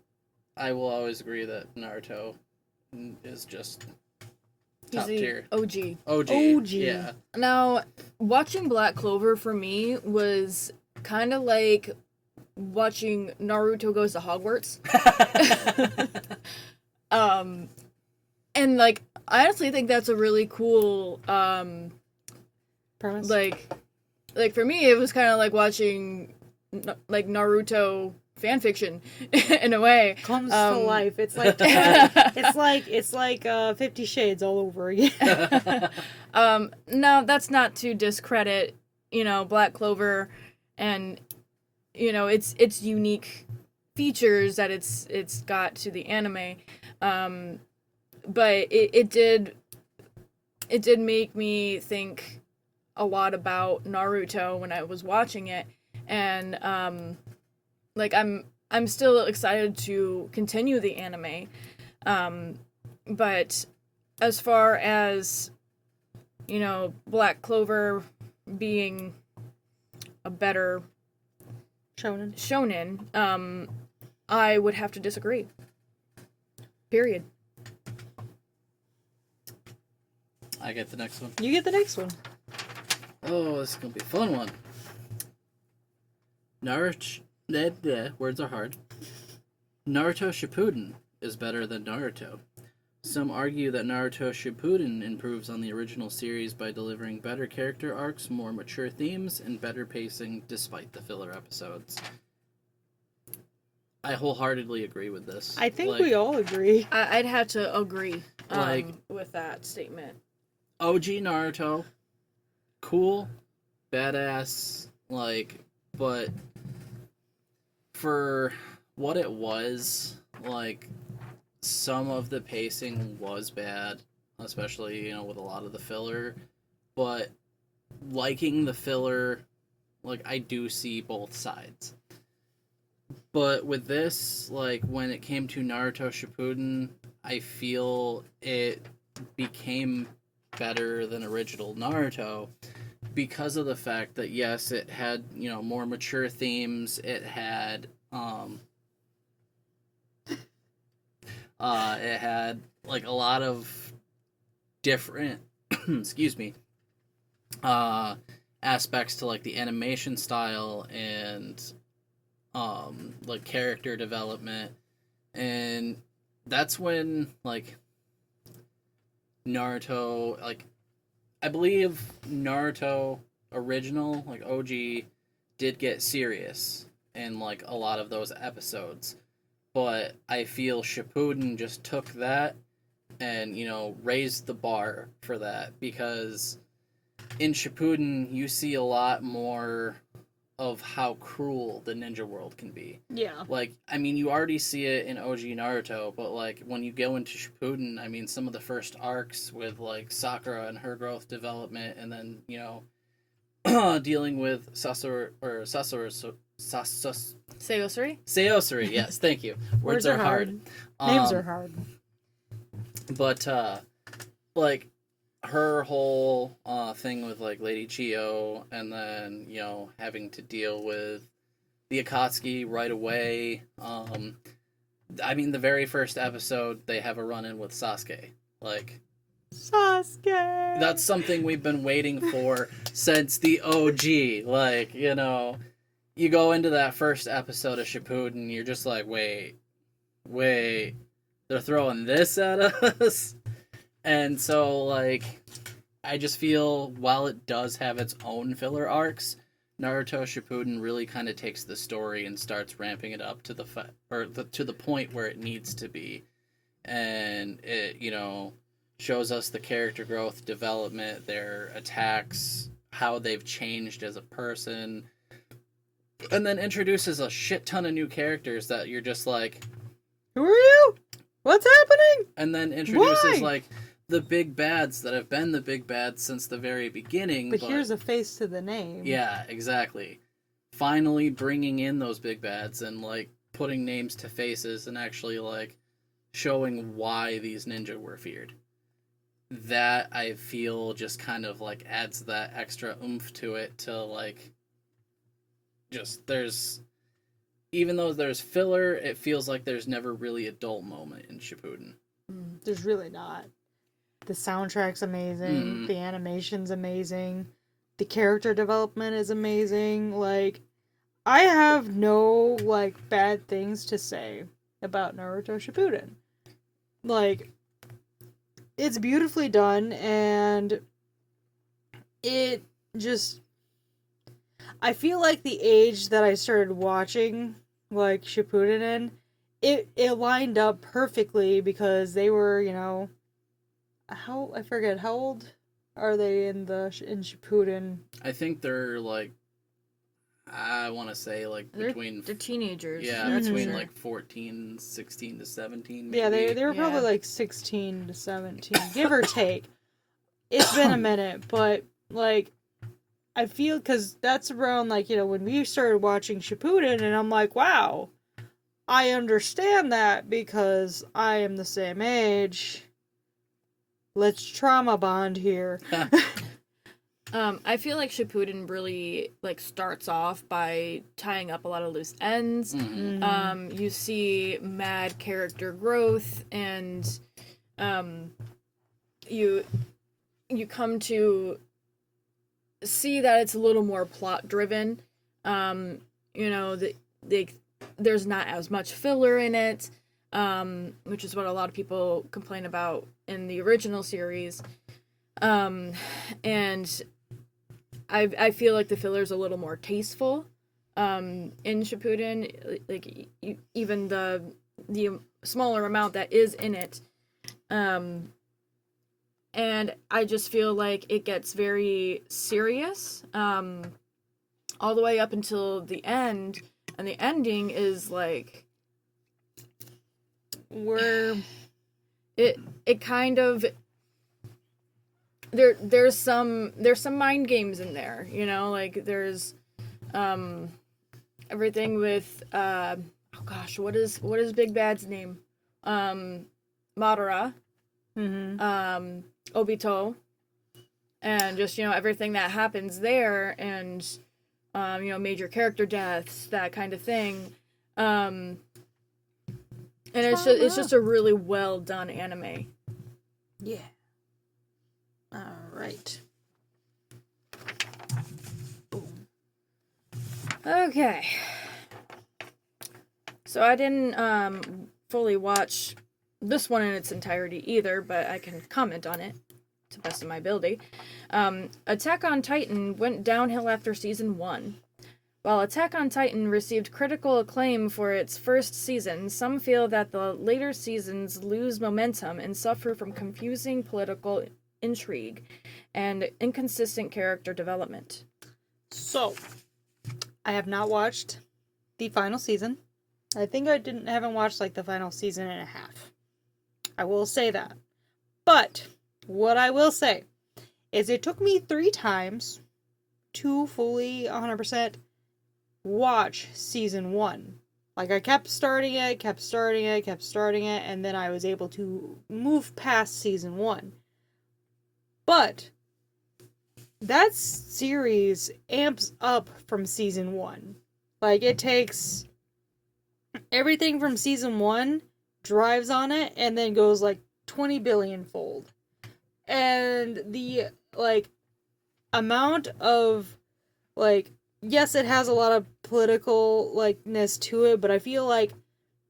I will always agree that Naruto is just top tier. OG. OG. Yeah. Now, watching Black Clover for me was kind of like watching Naruto Goes to Hogwarts. And like, I honestly think that's a really cool premise. Like for me, it was kind of like watching like Naruto fan fiction in a way. Comes to life. It's like it's like 50 Shades all over again. No, that's not to discredit Black Clover and its unique features that it's got to the anime, but it did make me think a lot about Naruto when I was watching it, and I'm still excited to continue the anime, but as far as Black Clover being a better shonen, I would have to disagree. Period. I get the next one. You get the next one. Oh, this is gonna be a fun one. Words are hard. Naruto Shippuden is better than Naruto. Some argue that Naruto Shippuden improves on the original series by delivering better character arcs, more mature themes, and better pacing despite the filler episodes. I wholeheartedly agree with this. I think we all agree. I'd have to agree with that statement. OG Naruto, cool, badass, but for what it was, some of the pacing was bad, especially, with a lot of the filler, but liking the filler, I do see both sides. But with this, when it came to Naruto Shippuden, I feel it became better than original Naruto because of the fact that, yes, it had, more mature themes, it had, it had, a lot of different, excuse me, aspects to, the animation style and, character development. And that's when, Naruto, I believe Naruto original, OG, did get serious in, a lot of those episodes. But I feel Shippuden just took that and, raised the bar for that, because in Shippuden you see a lot more of how cruel the ninja world can be. Yeah. You already see it in OG Naruto, but, when you go into Shippuden, some of the first arcs with, Sakura and her growth development, and then, dealing with Sayosari, yes, thank you. Words are hard. Names are hard. But, her whole thing with, Lady Chiyo, and then, having to deal with the Akatsuki right away. The very first episode, they have a run-in with Sasuke. Sasuke! That's something we've been waiting for since the OG. You go into that first episode of Shippuden, you're just like, wait, they're throwing this at us? And so, I just feel, while it does have its own filler arcs, Naruto Shippuden really kind of takes the story and starts ramping it up to the point where it needs to be. And it, shows us the character growth, development, their attacks, how they've changed as a person, and then introduces a shit ton of new characters that you're just like, who are you? What's happening? And then introduces, Why? The big bads that have been the big bads since the very beginning. But here's a face to the name. Yeah, exactly. Finally bringing in those big bads and, putting names to faces and actually, showing why these ninja were feared. That, I feel, just kind of, adds that extra oomph to it to, even though there's filler, it feels like there's never really a dull moment in Shippuden. There's really not. The soundtrack's amazing. The animation's amazing. The character development is amazing. I have no, bad things to say about Naruto Shippuden. It's beautifully done, and it just... I feel like the age that I started watching, Shippuden in, it lined up perfectly because they were, I forget, how old are they in Shippuden? I think they're like, I want to say like between they're teenagers. yeah, that's between for sure. like 14, 16 to 17 maybe. Yeah, they were probably Yeah. like 16 to 17, give or take. It's been a minute, but like I feel because that's around like when we started watching Shippuden, and I'm like, wow, I understand that because I am the same age. Let's trauma bond here. I feel like Shippuden really like starts off by tying up a lot of loose ends. Mm-hmm. You see mad character growth, and you come to see that it's a little more plot driven. There's not as much filler in it, which is what a lot of people complain about in the original series. And I feel like the filler's a little more tasteful in Shippuden. Like even the smaller amount that is in it. And I just feel like it gets very serious all the way up until the end. And the ending is like... It kind of... There's some mind games in there, like there's everything with oh gosh, what is Big Bad's name? Madara, Obito, and just everything that happens there, and major character deaths, that kind of thing, and it's just a really well done anime. Yeah. All right. Boom. Okay. So I didn't fully watch this one in its entirety either, but I can comment on it to the best of my ability. Attack on Titan went downhill after season 1. While Attack on Titan received critical acclaim for its first season, some feel that the later seasons lose momentum and suffer from confusing political intrigue and inconsistent character development. So, I have not watched the final season. I think I haven't watched like the final season and a half. I will say that. But what I will say is it took me 3 times to fully 100% watch season 1. Like I kept starting it, and then I was able to move past season 1. But that series amps up from season 1. Like it takes everything from season 1, drives on it, and then goes like 20 billion fold. And the like amount of like, yes, it has a lot of political likeness to it, but I feel like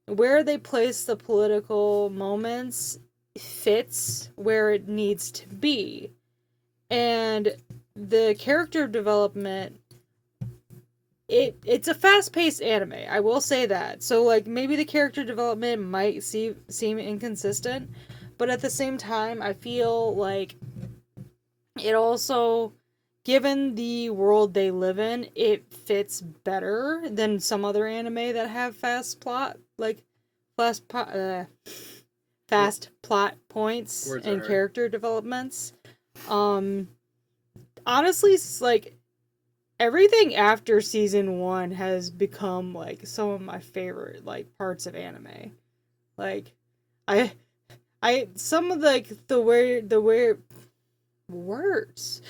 where they place the political moments fits where it needs to be. And the character development, it's a fast-paced anime, I will say that. So like maybe the character development might seem inconsistent, but at the same time I feel like it also, given the world they live in, it fits better than some other anime that have fast plot points and character developments. Honestly, like everything after season 1 has become like some of my favorite like parts of anime. Like I some of like the way words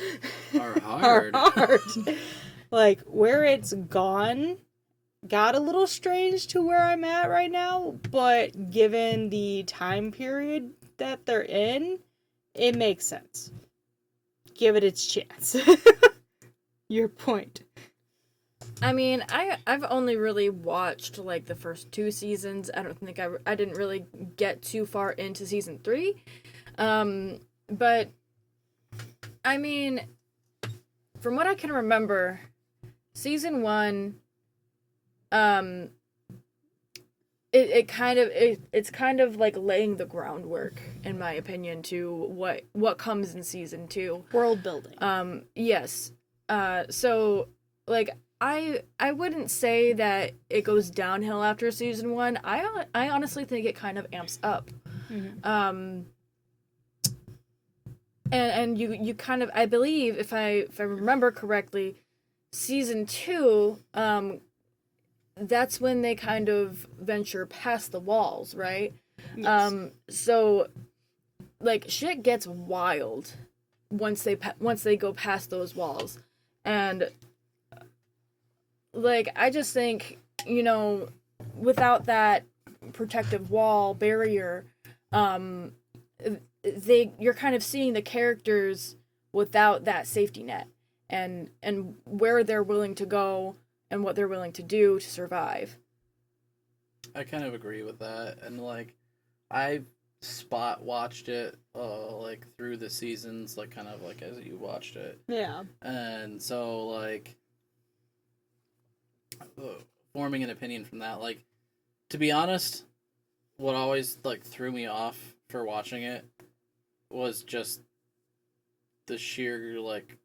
are hard. Like where it's gone got a little strange to where I'm at right now, but given the time period that they're in, it makes sense. Give it its chance. Your point. I mean, I've only really watched like the first 2 seasons. I don't think I didn't really get too far into season 3. But I mean, from what I can remember, season 1 it kind of it's kind of like laying the groundwork, in my opinion, to what comes in season 2. World building. Yes. So like I wouldn't say that it goes downhill after season 1. I honestly think it kind of amps up. Mm-hmm. And you kind of, I believe, if I remember correctly, season 2, that's when they kind of venture past the walls, right? Yes. So like shit gets wild once they go past those walls. And like I just think, without that protective wall barrier, you're kind of seeing the characters without that safety net, and where they're willing to go and what they're willing to do to survive. I kind of agree with that, and like I spot watched it like through the seasons, like kind of like as you watched it. Yeah. And so like forming an opinion from that, like to be honest, what always like threw me off for watching it was just the sheer like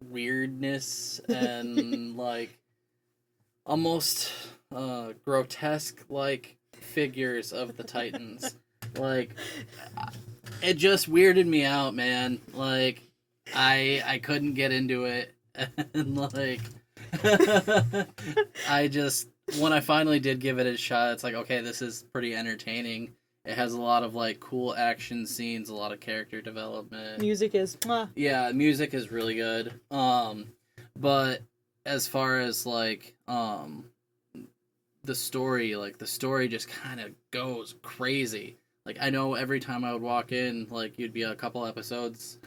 weirdness and like almost grotesque like figures of the Titans. Like it just weirded me out, man. Like I couldn't get into it, and like I just when I finally did give it a shot, it's like, okay, this is pretty entertaining. It has a lot of like cool action scenes, a lot of character development. Music is Yeah, music is really good. But as far as like the story just kind of goes crazy. Like I know every time I would walk in, like you'd be a couple episodes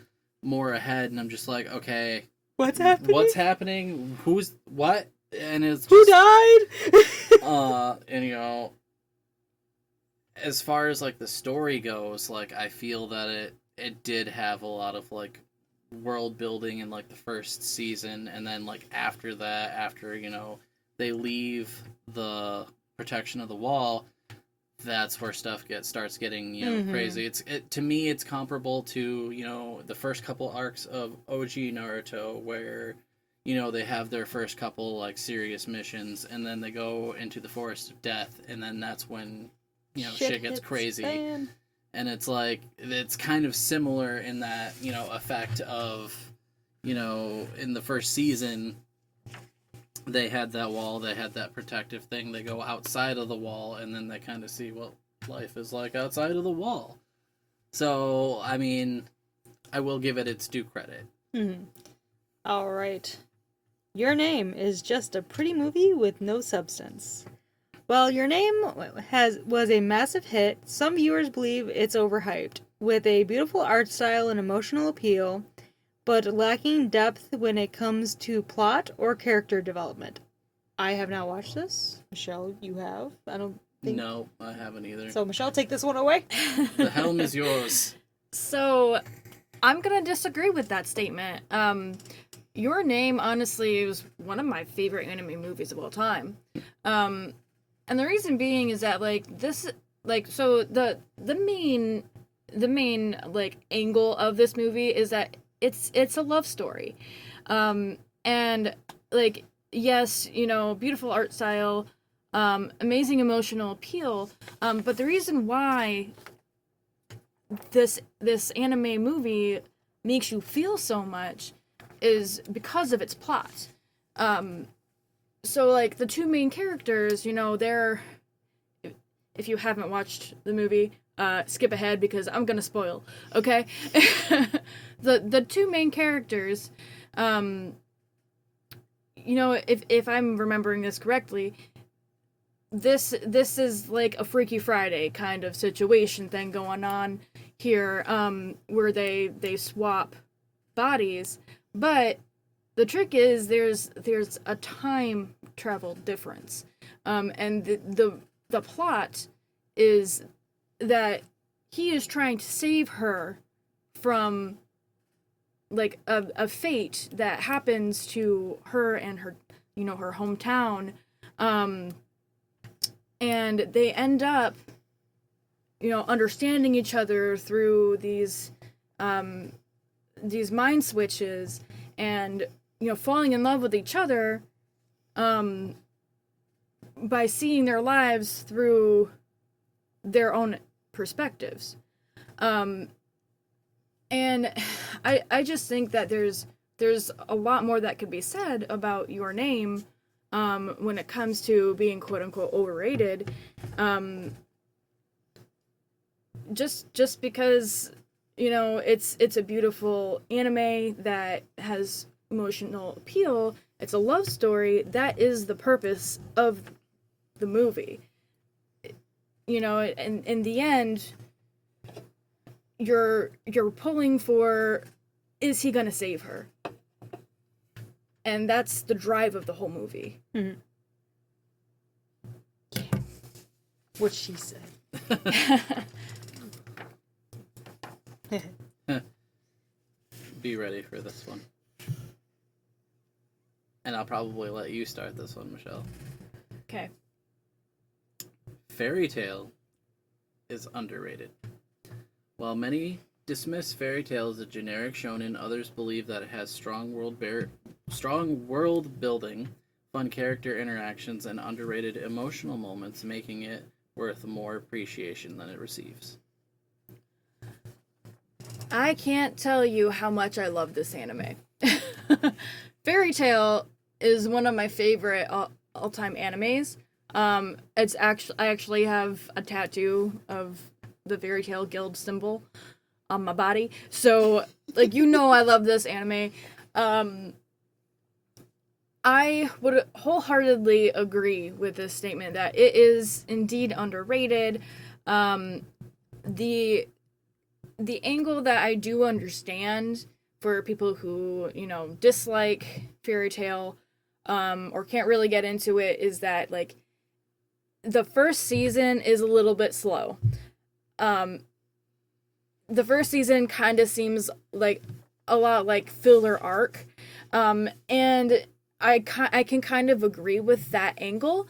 more ahead, and I'm just like, okay, what's happening? What's happening? Who's what? And it's who just, died? and as far as like the story goes, like I feel that it did have a lot of like world building in like the first season, and then like after that, after they leave the protection of the wall, that's where stuff starts getting crazy. To me it's comparable to the first couple arcs of OG Naruto, where they have their first couple like serious missions, and then they go into the Forest of Death, and then that's when shit gets crazy. And it's like it's kind of similar in that effect of in the first season they had that wall, they had that protective thing, they go outside of the wall, and then they kind of see what life is like outside of the wall. So I mean, I will give it its due credit. All right. Your Name is just a pretty movie with no substance. While Your Name was a massive hit, some viewers believe it's overhyped, with a beautiful art style and emotional appeal, but lacking depth when it comes to plot or character development. I have not watched this. Michelle, you have? I don't think... No, I haven't either. So, Michelle, take this one away. The helm is yours. So, I'm gonna disagree with that statement. Your Name, honestly, was one of my favorite anime movies of all time. And the reason being is that, like, this, like, so the main like angle of this movie is that it's a love story, and like, yes, beautiful art style, amazing emotional appeal, but the reason why this anime movie makes you feel so much is because of its plot. So like the two main characters, they're, if you haven't watched the movie, skip ahead because I'm gonna spoil, okay? The two main characters, if I'm remembering this correctly, this is like a Freaky Friday kind of situation thing going on here, where they swap bodies, but the trick is there's a time travel difference, and the plot is that he is trying to save her from like a fate that happens to her and her her hometown, and they end up, understanding each other through these mind switches, and falling in love with each other by seeing their lives through their own perspectives. And I just think that there's a lot more that could be said about Your Name when it comes to being quote unquote overrated. Just because it's a beautiful anime that has emotional appeal. It's a love story. That is the purpose of the movie. And in the end, you're pulling for, is he gonna save her? And that's the drive of the whole movie. Mm-hmm. What she said. Be ready for this one. And I'll probably let you start this one, Michelle. Okay. Fairy Tail is underrated. While many dismiss Fairy Tail as a generic shonen, others believe that it has strong world building, fun character interactions, and underrated emotional moments, making it worth more appreciation than it receives. I can't tell you how much I love this anime. Fairy Tail is one of my favorite all-time animes. I actually have a tattoo of the Fairy Tail Guild symbol on my body. So, I love this anime. I would wholeheartedly agree with this statement that it is indeed underrated. The angle that I do understand for people who, dislike Fairy Tail, or can't really get into it, is that, the first season is a little bit slow. The first season kind of seems like a lot like filler arc, and I can kind of agree with that angle,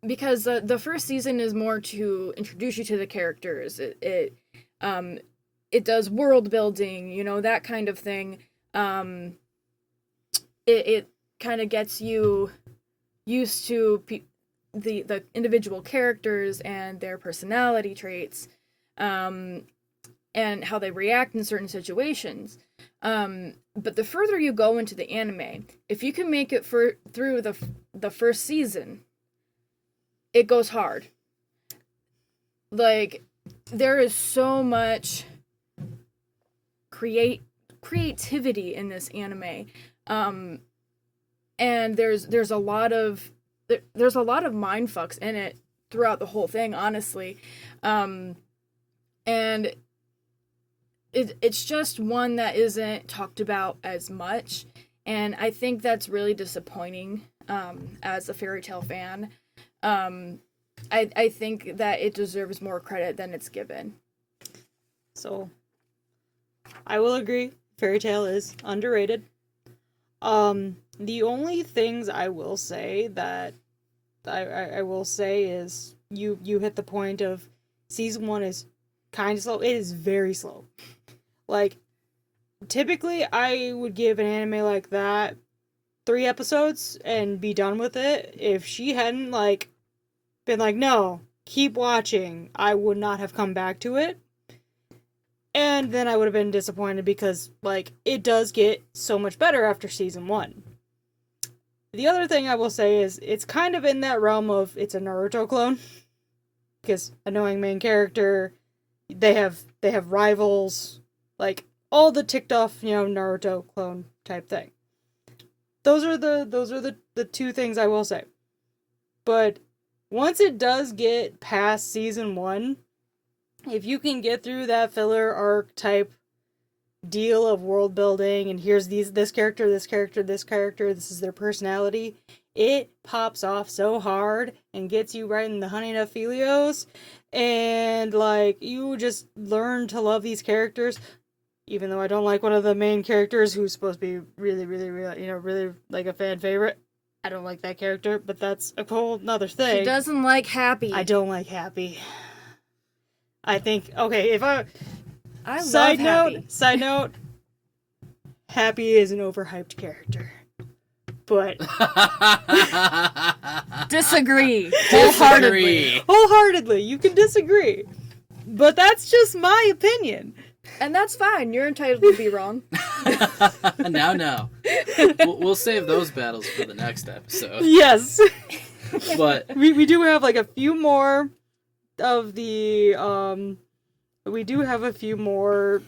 because the first season is more to introduce you to the characters. It does world building, that kind of thing. It kind of gets you used to the individual characters and their personality traits, and how they react in certain situations. But the further you go into the anime, if you can make it through the first season, it goes hard. There is so much creativity in this anime, and there's a lot of mind fucks in it throughout the whole thing, honestly, and it's just one that isn't talked about as much, and I think that's really disappointing as a Fairy Tail fan. I think that it deserves more credit than it's given. So, I will agree. Fairy Tail is underrated. The only things I will say that I will say is you hit the point of season 1 is kind of slow. It is very slow. Typically I would give an anime like that 3 episodes and be done with it. If she hadn't been no, keep watching, I would not have come back to it. And then I would have been disappointed because it does get so much better after season 1. The other thing I will say is it's kind of in that realm of it's a Naruto clone, because annoying main character, they have rivals, all the ticked off, Naruto clone type thing. Those are the 2 things I will say. But once it does get past season 1, if you can get through that filler arc type deal of world building, and here's this character, this is their personality, it pops off so hard and gets you right in the honey nut Felios, and you just learn to love these characters. Even though I don't like one of the main characters who's supposed to be really, really, really, really a fan favorite. I don't like that character, but that's a whole nother thing. She doesn't like Happy. I don't like Happy. I think, okay, if I love Happy. Side note, Happy is an overhyped character. But disagree wholeheartedly. Wholeheartedly, you can disagree. But that's just my opinion. And that's fine. You're entitled to be wrong. No. We'll save those battles for the next episode. Yes. But we do have like a few more of the we do have a few more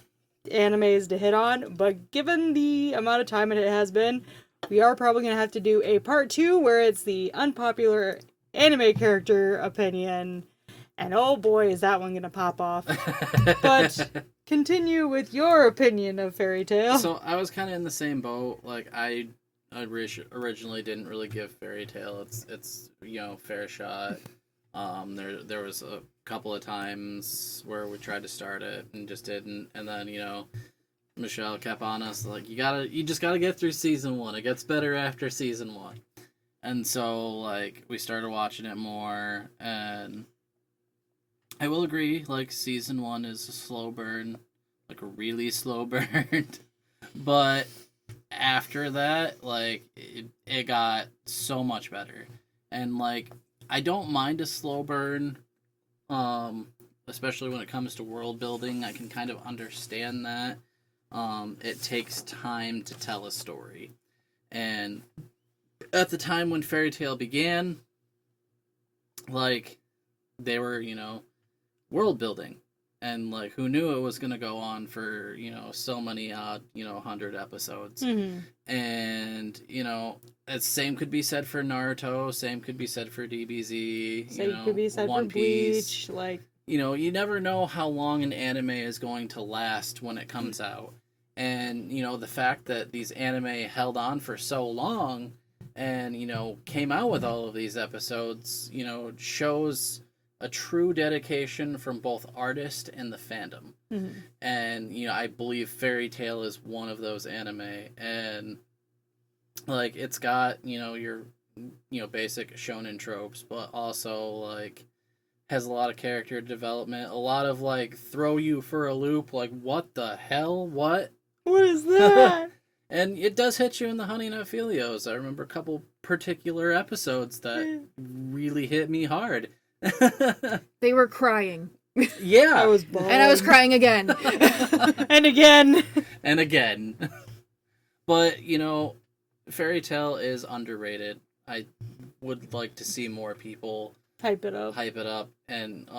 animes to hit on, but given the amount of time it has been, we are probably going to have to do a part 2 where it's the unpopular anime character opinion. And oh boy, is that one going to pop off. But continue with your opinion of Fairy Tail. So I was kind of in the same boat. Like, I originally didn't really give Fairy Tail its fair shot. There was a couple of times where we tried to start it and just didn't. And then, Michelle kept on us like, you just gotta get through season 1. It gets better after season 1. And so, like, we started watching it more, and I will agree, like, season 1 is a slow burn, like a really slow burn. But after that, like, it got so much better. And, like, I don't mind a slow burn, especially when it comes to world building. I can kind of understand that. It takes time to tell a story. And at the time when Fairy Tail began, like, they were, world building. And, like, who knew it was going to go on for, so many odd, 100 episodes. Mm-hmm. And, same could be said for Naruto, same could be said for DBZ, Same could be said One for Piece. Bleach, like... You never know how long an anime is going to last when it comes out. And, the fact that these anime held on for so long and, came out with all of these episodes, shows a true dedication from both artist and the fandom. Mm-hmm. And, I believe Fairy Tail is one of those anime. And, like, it's got, your, basic shonen tropes, but also, like, has a lot of character development, a lot of, like, throw you for a loop, like, what the hell? What is that? And it does hit you in the Honey Nut Filios. I remember a couple particular episodes that really hit me hard. They were crying. Yeah. I was bawling. And I was crying again. And again. And again. But, Fairy Tail is underrated. I would like to see more people Hype it up. And,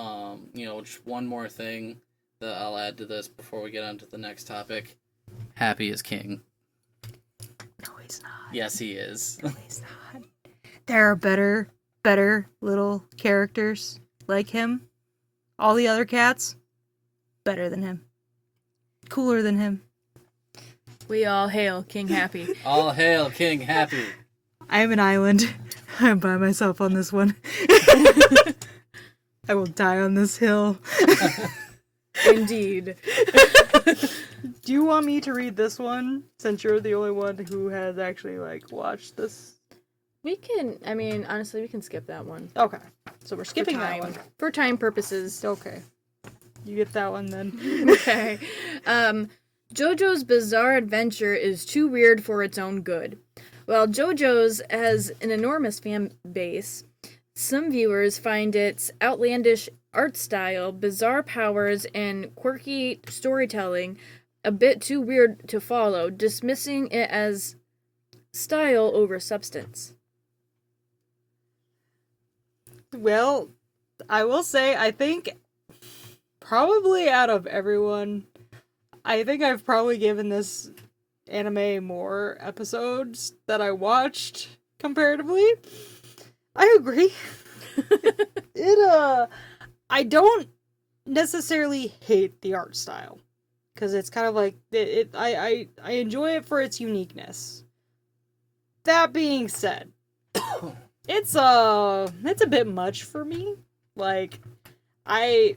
just one more thing that I'll add to this before we get on to the next topic. Happy is king. No, he's not. Yes, he is. No, he's not. There are better little characters like him. All the other cats, better than him. Cooler than him. We all hail King Happy. All hail King Happy. I'm an island. I'm by myself on this one. I will die on this hill. Indeed. Do you want me to read this one, since you're the only one who has actually, like, watched this? Honestly, we can skip that one. Okay. So we're skipping that one. For time purposes. Okay. You get that one, then. Okay. JoJo's Bizarre Adventure is too weird for its own good. While JoJo's has an enormous fan base, some viewers find its outlandish art style, bizarre powers, and quirky storytelling a bit too weird to follow, dismissing it as style over substance. Well, I will say, I think probably out of everyone, I think I've probably given this anime more episodes that I watched comparatively. I agree. I don't necessarily hate the art style, because it's kind of like I enjoy it for its uniqueness. That being said, it's a bit much for me. Like, I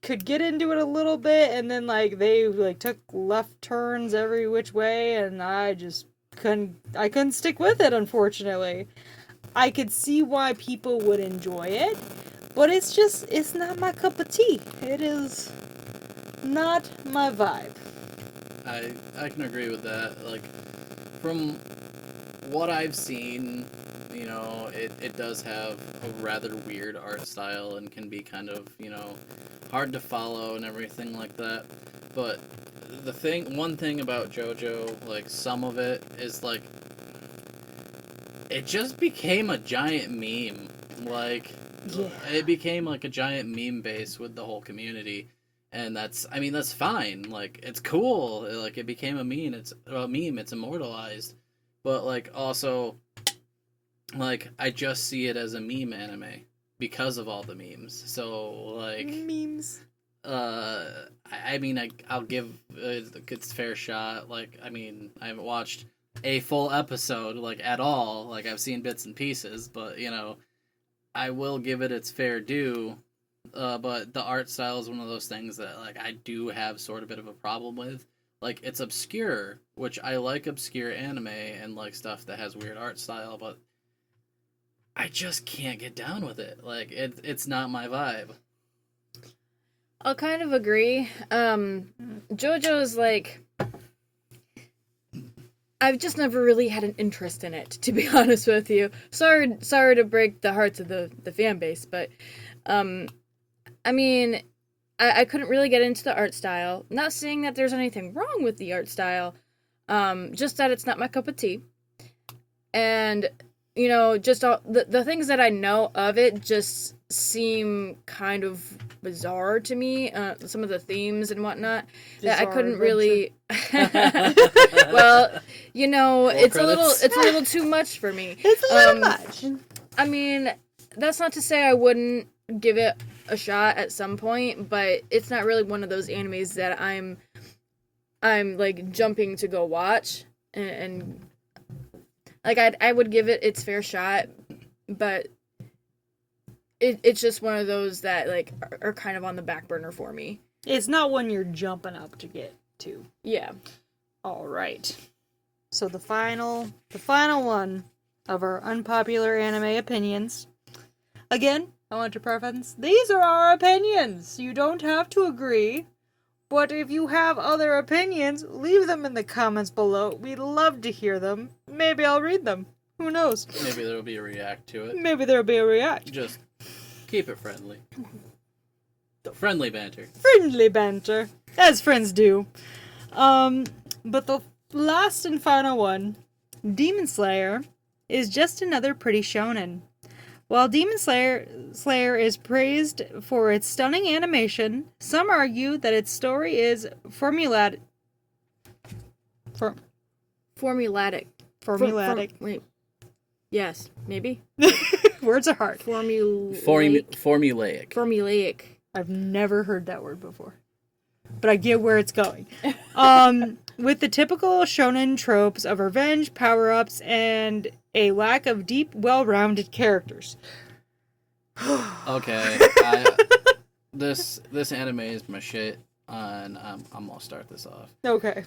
could get into it a little bit, and then, like, they, like, took left turns every which way, and I just couldn't stick with it, unfortunately. I could see why people would enjoy it, but it's not my cup of tea. It is not my vibe. I can agree with that. Like, from what I've seen, it does have a rather weird art style and can be kind of, hard to follow and everything like that. But one thing about JoJo, like, some of it is, like, it just became a giant meme. Like, Yeah. it became, like, a giant meme base with the whole community. And that's fine. Like, it's cool. Like, it became a meme. It's immortalized. But, like, also, like, I just see it as a meme anime because of all the memes. So, like, Memes. I'll give it its fair shot. Like, I haven't watched a full episode, like, at all. Like, I've seen bits and pieces, but, I will give it its fair due. But the art style is one of those things that, like, I do have sort of a bit of a problem with. Like, it's obscure, which I like obscure anime and, like, stuff that has weird art style, but I just can't get down with it. Like, it's not my vibe. I'll kind of agree. JoJo's, like, I've just never really had an interest in it, to be honest with you. Sorry to break the hearts of the fan base, but, I couldn't really get into the art style. Not saying that there's anything wrong with the art style, just that it's not my cup of tea. And, just all the things that I know of it just seem kind of bizarre to me. Some of the themes and whatnot that I couldn't really. Well, it's a little too much for me. It's a little much. I mean, that's not to say I wouldn't give it a shot at some point, but it's not really one of those animes that I'm like jumping to go watch, and like I would give it its fair shot, but it's just one of those that, like, are kind of on the back burner for me. It's not one you're jumping up to get to. Yeah. All right. So the final one of our unpopular anime opinions. Again, I want to preface, these are our opinions. You don't have to agree. But if you have other opinions, leave them in the comments below. We'd love to hear them. Maybe I'll read them. Who knows? Maybe there'll be a react to it. Maybe there'll be a react. Just keep it friendly. Friendly banter. Friendly banter. As friends do. But the last and final one, Demon Slayer, is just another pretty shonen. While Demon Slayer is praised for its stunning animation, some argue that its story is formulaic. Wait. Yes, maybe. Words are hard. Formulaic. I've never heard that word before. But I get where it's going. With the typical shonen tropes of revenge, power-ups, and a lack of deep, well-rounded characters. Okay, this anime is my shit, and I'm gonna start this off. Okay.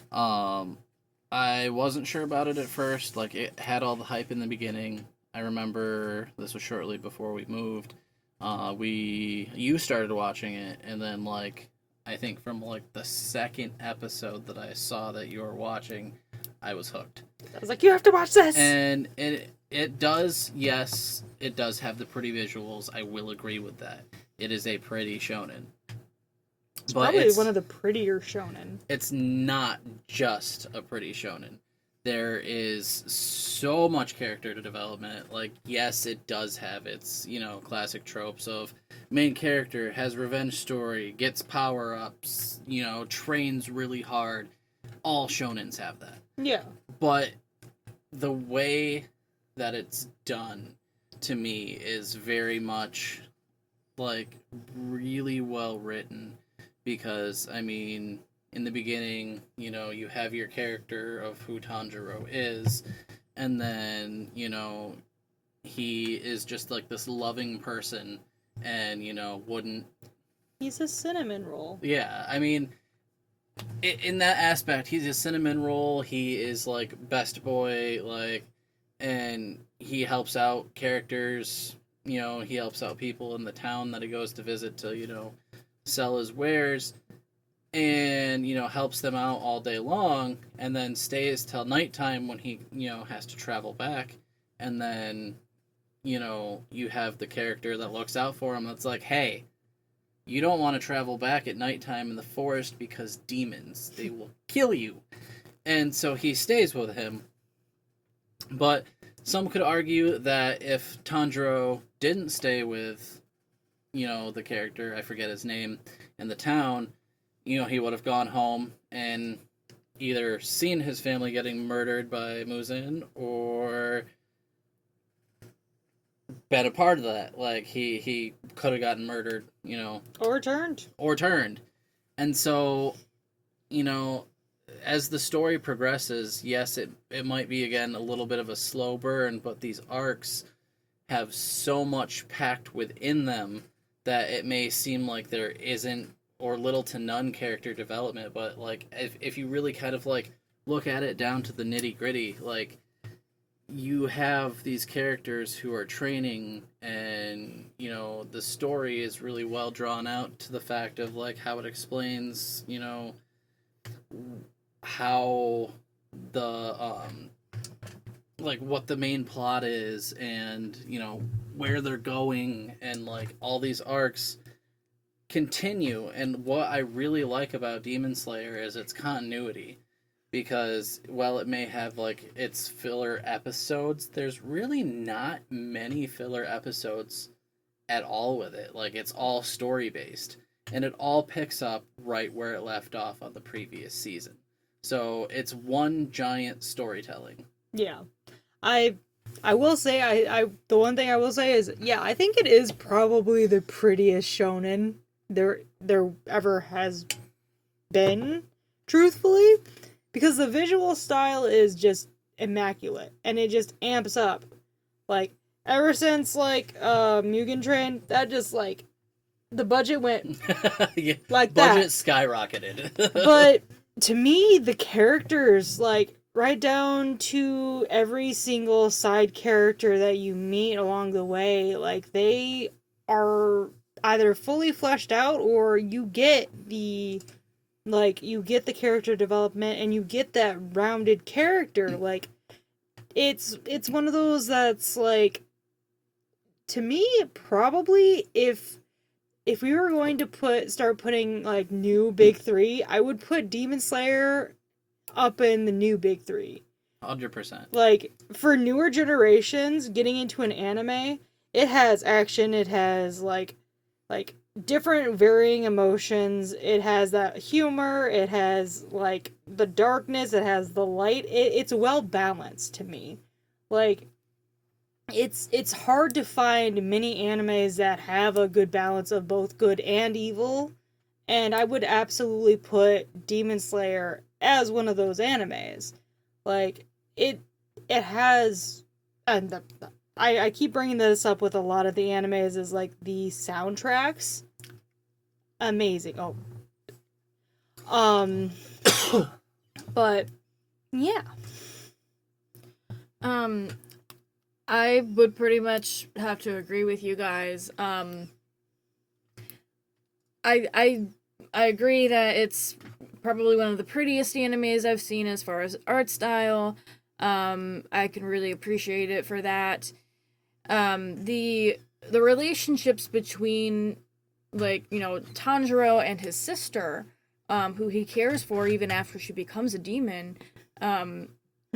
I wasn't sure about it at first. Like, it had all the hype in the beginning. I remember this was shortly before we moved. You started watching it, and then, like, I think from, like, the second episode that I saw that you were watching, I was hooked. I was like, you have to watch this! And it does, yes, it does have the pretty visuals. I will agree with that. It is a pretty shonen. It's probably one of the prettier shonen. It's not just a pretty shonen. There is so much character development. Like, yes, it does have its, classic tropes of main character has revenge story, gets power-ups, trains really hard. All shonens have that. Yeah. But the way that it's done, to me, is very much, like, really well written. Because, in the beginning, you have your character of who Tanjiro is, and then, he is just, like, this loving person, and, wouldn't... He's a cinnamon roll. Yeah, in that aspect, he's a cinnamon roll. He is like best boy, like, and he helps out characters. You know, he helps out people in the town that he goes to visit to, sell his wares, and helps them out all day long, and then stays till nighttime when he has to travel back, and then you have the character that looks out for him. That's like, hey, you don't want to travel back at nighttime in the forest because demons, they will kill you. And so he stays with him. But some could argue that if Tanjiro didn't stay with, the character, I forget his name, in the town, he would have gone home and either seen his family getting murdered by Muzan or been a part of that. Like, he could have gotten murdered, Or turned. And so, as the story progresses, yes, it might be, again, a little bit of a slow burn, but these arcs have so much packed within them that it may seem like there isn't, or little to none, character development. But, like, if you really kind of, like, look at it down to the nitty-gritty, like, you have these characters who are training, and the story is really well drawn out to the fact of like how it explains how the like what the main plot is, and where they're going, and like all these arcs continue. And what I really like about Demon Slayer is its continuity, because while it may have like its filler episodes, there's really not many filler episodes at all with it. Like, it's all story based, and it all picks up right where it left off on the previous season. So it's one giant storytelling. Yeah. I will say, I the one thing I will say is, yeah, I think it is probably the prettiest shonen there ever has been, truthfully. Because the visual style is just immaculate, and it just amps up. Like, ever since, like, Mugen Train, that just, like, the budget went Yeah, like budget that. skyrocketed. But, to me, the characters, like, right down to every single side character that you meet along the way, like, they are either fully fleshed out, or you get the character development, and you get that rounded character. Like, it's one of those that's like, to me, probably if we were going to start putting like new big three, I would put Demon Slayer up in the new big three. 100%. Like, for newer generations getting into an anime, it has action, it has like different varying emotions, it has that humor, it has like the darkness, it has the light. It's well balanced to me. Like, it's hard to find many animes that have a good balance of both good and evil, and I would absolutely put Demon Slayer as one of those animes. Like, it has, and I keep bringing this up with a lot of the animes, is like the soundtracks. Amazing. But yeah. I would pretty much have to agree with you guys. I agree that it's probably one of the prettiest animes I've seen as far as art style. I can really appreciate it for that. The relationships between, like, Tanjiro and his sister, who he cares for even after she becomes a demon.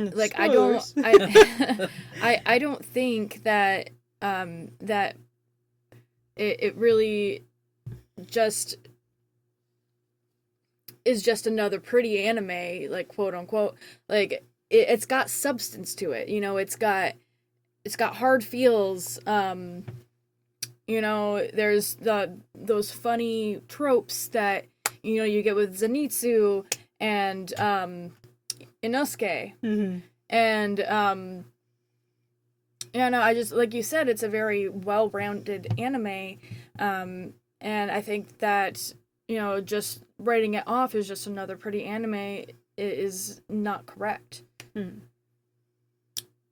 Like, Spoilers. I don't think that that it really just is just another pretty anime, like, quote unquote. Like, it's got substance to it. It's got hard feels. There's those funny tropes that you get with Zenitsu and Inosuke. Mm-hmm. And I just, like you said, it's a very well-rounded anime. And I think that just writing it off as just another pretty anime is not correct.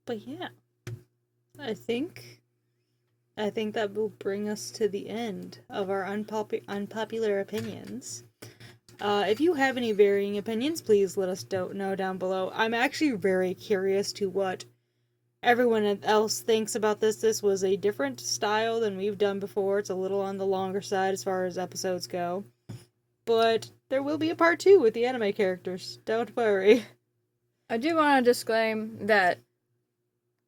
But yeah, I think that will bring us to the end of our unpopular opinions. If you have any varying opinions, please let us know down below. I'm actually very curious to what everyone else thinks about this. This was a different style than we've done before. It's a little on the longer side as far as episodes go. But there will be a part 2 with the anime characters. Don't worry. I do want to disclaim that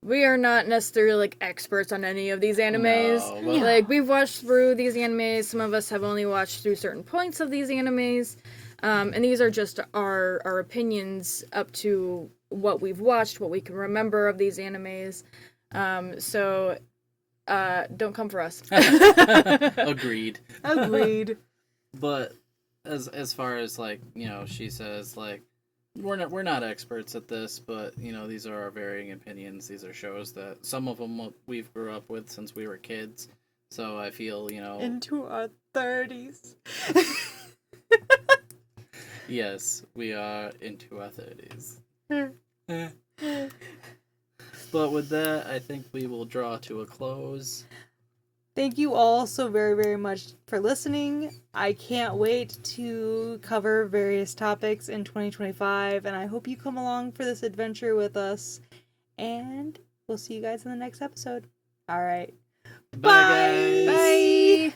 we are not necessarily experts on any of these animes. No, but... we've watched through these animes. Some of us have only watched through certain points of these animes. And these are just our opinions up to what we've watched, what we can remember of these animes. So don't come for us. Agreed. But as far as she says we're not experts at this, but these are our varying opinions. These are shows that some of them we've grew up with since we were kids. So I feel into our 30s. Yes, we are into our 30s. But with that, I think we will draw to a close. Thank you all so very, very much for listening. I can't wait to cover various topics in 2025, and I hope you come along for this adventure with us. And we'll see you guys in the next episode. All right. Bye, guys. Bye.